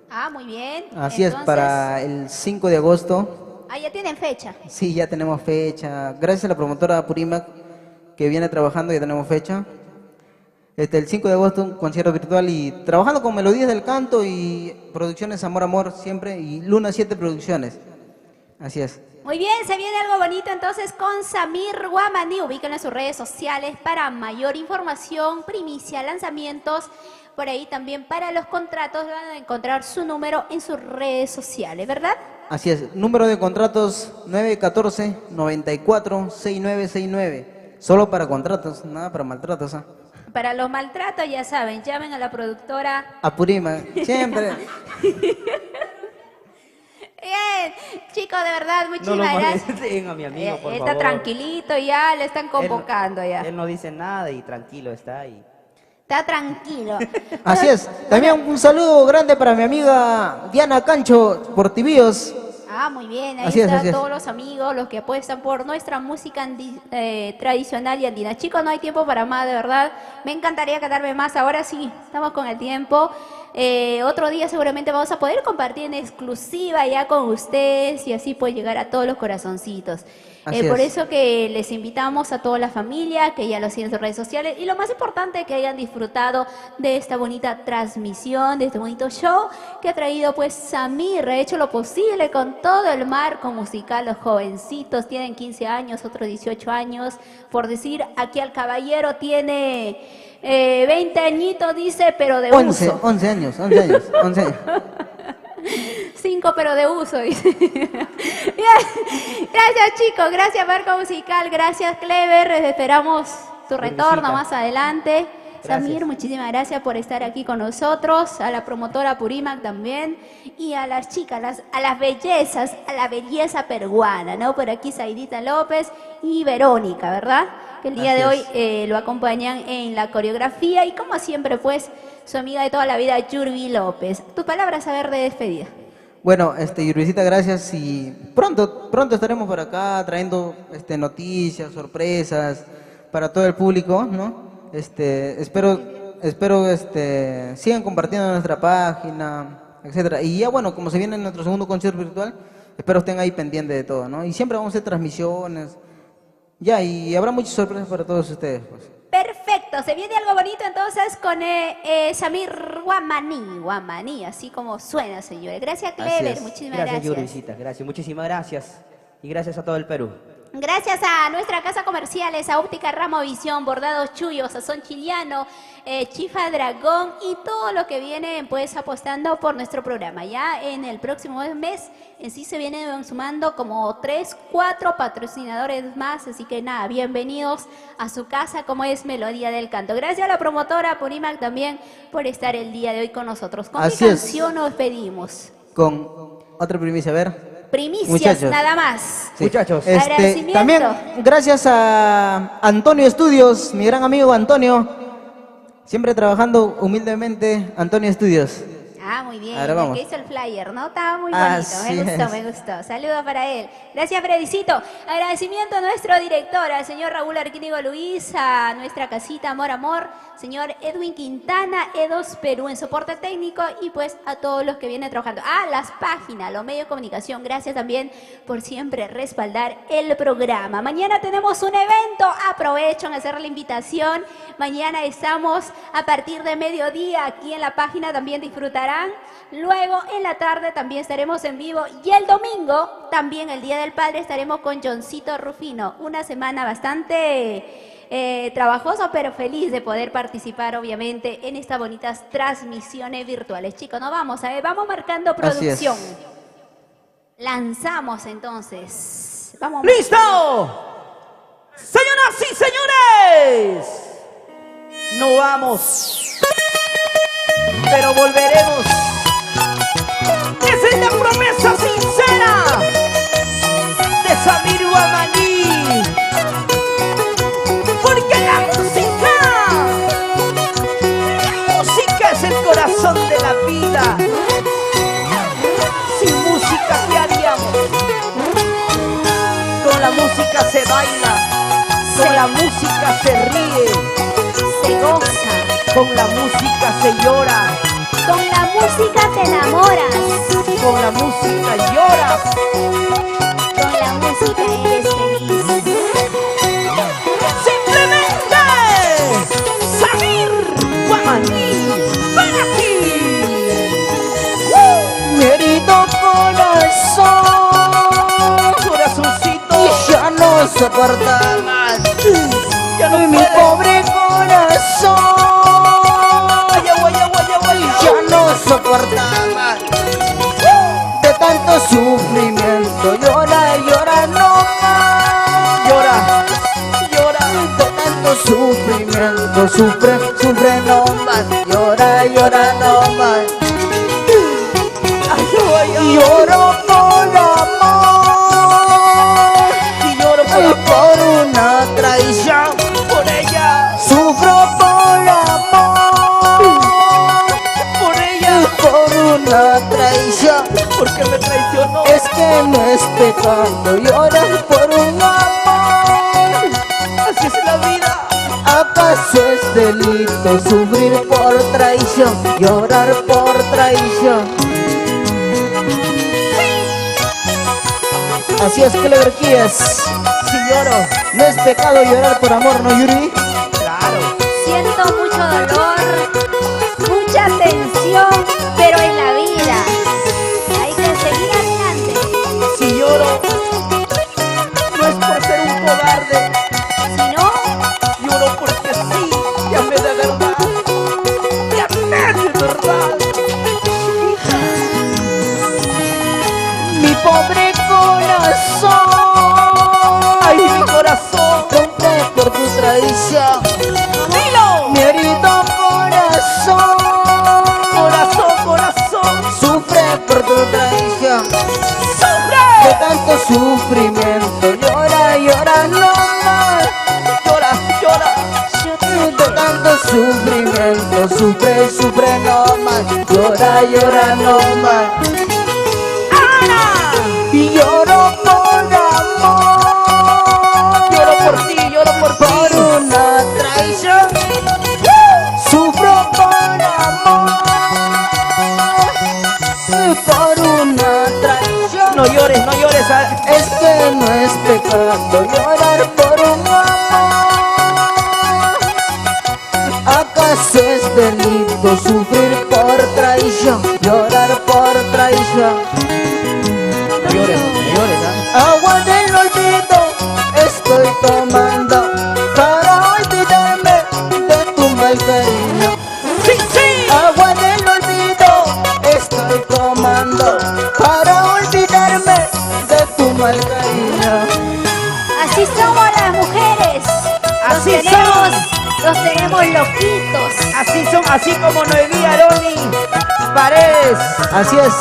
Ah, muy bien. Así Entonces, es, para el 5 de agosto. Ah, ya tienen fecha. Sí, ya tenemos fecha. Gracias a la promotora Purimac que viene trabajando, ya tenemos fecha. El 5 de agosto un concierto virtual y trabajando con Melodías del Canto y Producciones Amor Amor siempre y Luna 7 Producciones. Así es. Muy bien, se viene algo bonito entonces con Samir Guamaní. Ubíquenlo en sus redes sociales para mayor información, primicia, lanzamientos. Por ahí también para los contratos van a encontrar su número en sus redes sociales, ¿verdad? Así es. Número de contratos 914-94-6969. Solo para contratos, nada para maltratos. ¿Ah? Para los maltratos, ya saben, llamen a la productora. A Purimac, siempre. Bien, chicos, de verdad, No lo muchísimas gracias. molesten a mi amigo, por Está favor. tranquilito ya, le están convocando ya. Él no dice nada y tranquilo está ahí. Está tranquilo. Así es. También un saludo grande para mi amiga Diana Cancho por Tibios. Ah, muy bien, ahí Así es, están así es. todos los amigos, los que apuestan por nuestra música tradicional y andina. Chicos, no hay tiempo para más, de verdad. Me encantaría quedarme más. Ahora sí, estamos con el tiempo. Otro día seguramente vamos a poder compartir en exclusiva ya con ustedes y así puede llegar a todos los corazoncitos. Así Por es. eso que les invitamos a toda la familia que ya lo siguen en sus redes sociales y lo más importante que hayan disfrutado de esta bonita transmisión, de este bonito show que ha traído pues Samir, ha hecho lo posible con todo el marco musical. Los jovencitos tienen 15 años, otros 18 años, por decir, aquí al caballero tiene 20 añitos, dice, pero de 11 uso. 11 años, 11 años, 11 años. 5 pero de uso, dice. Bien. Gracias chicos, gracias Marco Musical, gracias Clever, esperamos tu retorno Visita. más adelante. Gracias. Samir, muchísimas gracias por estar aquí con nosotros, a la promotora Purimac también, y a las chicas, a las bellezas, a la belleza peruana, ¿no? Por aquí Zaidita López y Verónica, ¿verdad? Que el día Así de hoy es. lo acompañan en la coreografía y como siempre pues su amiga de toda la vida Yurbi López. Tus palabras a ver de despedida. Bueno, Yurbisita, gracias y pronto estaremos por acá trayendo noticias, sorpresas para todo el público, ¿no? Espero sigan compartiendo nuestra página, etcétera. Y ya bueno, como se viene nuestro segundo concierto virtual, espero estén ahí pendientes de todo, ¿no? Y siempre vamos a hacer transmisiones, ya, y habrá muchas sorpresas para todos ustedes, pues. Perfecto, se viene algo bonito entonces con Samir Guamaní, así como suena, señores. Gracias, Así Clever, es. muchísimas Gracias, gracias. Yurbisita, gracias, muchísimas gracias. Y gracias a todo el Perú. Gracias a nuestra casa comerciales, a Óptica Ramo Visión, Bordados Chuyos, Sazón Chiliano, Chifa Dragón y todo lo que viene pues apostando por nuestro programa. Ya en el próximo mes en sí se vienen sumando como 3, 4 patrocinadores más, así que nada, bienvenidos a su casa como es Melodía del Canto. Gracias a la promotora Purimac también por estar el día de hoy con nosotros. ¿Con Así qué es. canción nos pedimos? Con otra primicia, a ver. Primicias, Muchachos. nada más. Sí. Muchachos. Agradecimiento. También gracias a Antonio Estudios, mi gran amigo Antonio, siempre trabajando humildemente, Antonio Estudios. Ah, muy bien. Ahora El vamos. que hizo el flyer, ¿no? Estaba muy bonito. Así Me gustó, es. me gustó. Saludos para él. Gracias, Fredicito. Agradecimiento a nuestro director, al señor Raúl Arquínigo Luis, a nuestra casita Amor Amor, señor Edwin Quintana, Edos Perú en soporte técnico y pues a todos los que vienen trabajando. Ah, las páginas, los medios de comunicación. Gracias también por siempre respaldar el programa. Mañana tenemos un evento. Aprovecho en hacer la invitación. Mañana estamos a partir de mediodía aquí en la página. También disfrutarán. Luego en la tarde también estaremos en vivo. Y el domingo, también el Día del Padre, estaremos con Johncito Rufino. Una semana bastante trabajosa, pero feliz de poder participar, obviamente, en estas bonitas transmisiones virtuales. Chicos, no vamos a ver, vamos marcando Así es. producción. Lanzamos entonces. Vamos. ¡Listo! Señoras y señores, no vamos, pero volveremos. Esa es la promesa sincera de Samir Guamaní. Porque la música es el corazón de la vida. Sin música, ¿qué haríamos? Con la música se baila. Con la música se ríe, Se goza. con la música se llora, Con la música te enamoras. con la música lloras. Con la música eres feliz. Simplemente Samir Guamaní para ti. Mi herido corazón Corazoncito, ya no soporta más. ya no Mi puede. pobre corazón ya no soporta más. De tanto sufrimiento llora, llora no más. Llora, llora. De tanto sufrimiento sufre, sufre no más. Llora, llora no más. Ay, ay, ay. Lloro por amor Y lloro por una traición. por ella, Sufro por amor por ella, por una traición. porque me traicionó. Es que no es pecado llorar por un amor. Así es la vida. ¿Acaso es delito sufrir por traición? Llorar por traición. Así es, Clever Kies. Si lloro, No es pecado llorar por amor, ¿no, Yuri? claro. Siento mucho dolor, mucha tensión, pero en la vida hay que seguir adelante. Si lloro, no es por ser un cobarde, Si no, lloro porque sí, te amé de verdad, te amé de verdad. Mi pobre corazón, Ay, mi corazón, rompe por tu traición. dilo, Mi herido corazón corazón, corazón, sufre por tu traición. sufre, De tanto sufrimiento llora, llora no más. llora, llora, De tanto sufrimiento sufre, sufre no más. Llora, llora no más. Ana, Y lloro por amor, lloro por ti, lloro por por ti. una traición. Sufro por amor, por una traición. No llores, no llores, Es que no es pecado llorar por un amor. ¿Acaso es delito sufrir por traición? Llorar por traición. no llores, no llores, Agua del olvido estoy tomando para olvidarme de tu mal cariño. Sí, sí, Agua del olvido estoy tomando para olvidarme de tu mal cariño. así somos las mujeres. Así Los tenemos loquitos. así son, así como Noemí Aroni Paredes. Así es,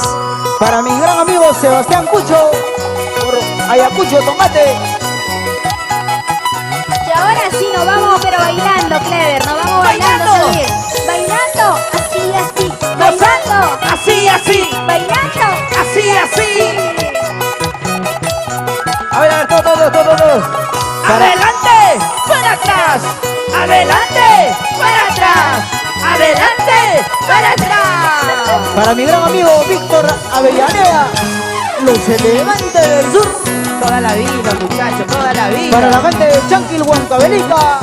para mi gran amigo Sebastián Cucho, por Ayacucho, Tomate. Y ahora sí nos vamos, pero bailando, Clever. Nos vamos bailando, Bailando. Samir. Bailando, así, bailando. Para mi gran amigo Víctor Avellaneda, los elegantes del sur. Toda la vida, muchachos, toda la vida. Para la gente de Chanquil, Huancavelica.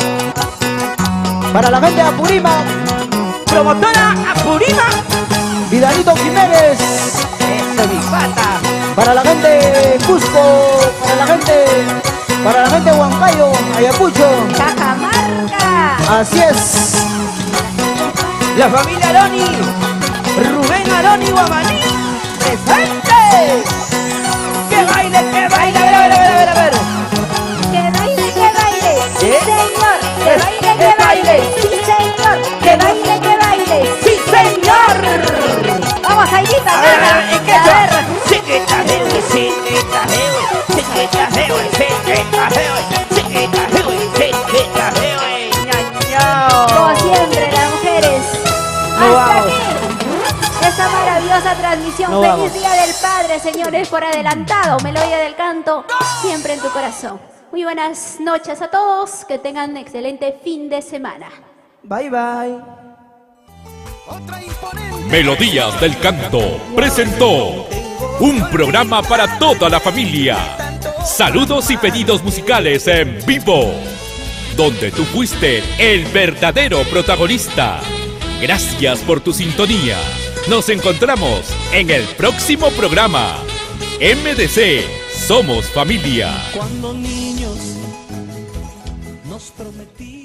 Para la gente de Apurímac. Promotora Apurímac. Vidalito Jiménez. Eso, mi pata. Para la gente de Cusco. Para la gente de Huancayo, Ayacucho. Cajamarca. Así es. La familia Aroni. Rubén Aroni Guamaní. ¡Presente! ¡Que baile, que baile! A ver. Que baile, que baile. Sí, ¿Eh? señor. Que baile, que baile. Sí, señor. Que baile, que baile. ¡Sí, señor! Vamos, Aidita. A ver, ¿en qué A ver. Como siempre, las mujeres. No Hasta vamos. aquí esta maravillosa transmisión. No Feliz vamos. Día del Padre, señores, por adelantado. Melodía del canto, siempre en tu corazón. Muy buenas noches a todos. Que tengan un excelente fin de semana. Bye, bye. Melodías del Canto presentó un programa para toda la familia. Saludos y pedidos musicales en vivo, donde tú fuiste el verdadero protagonista. Gracias por tu sintonía. Nos encontramos en el próximo programa. MDC, somos familia. Cuando niños nos prometimos.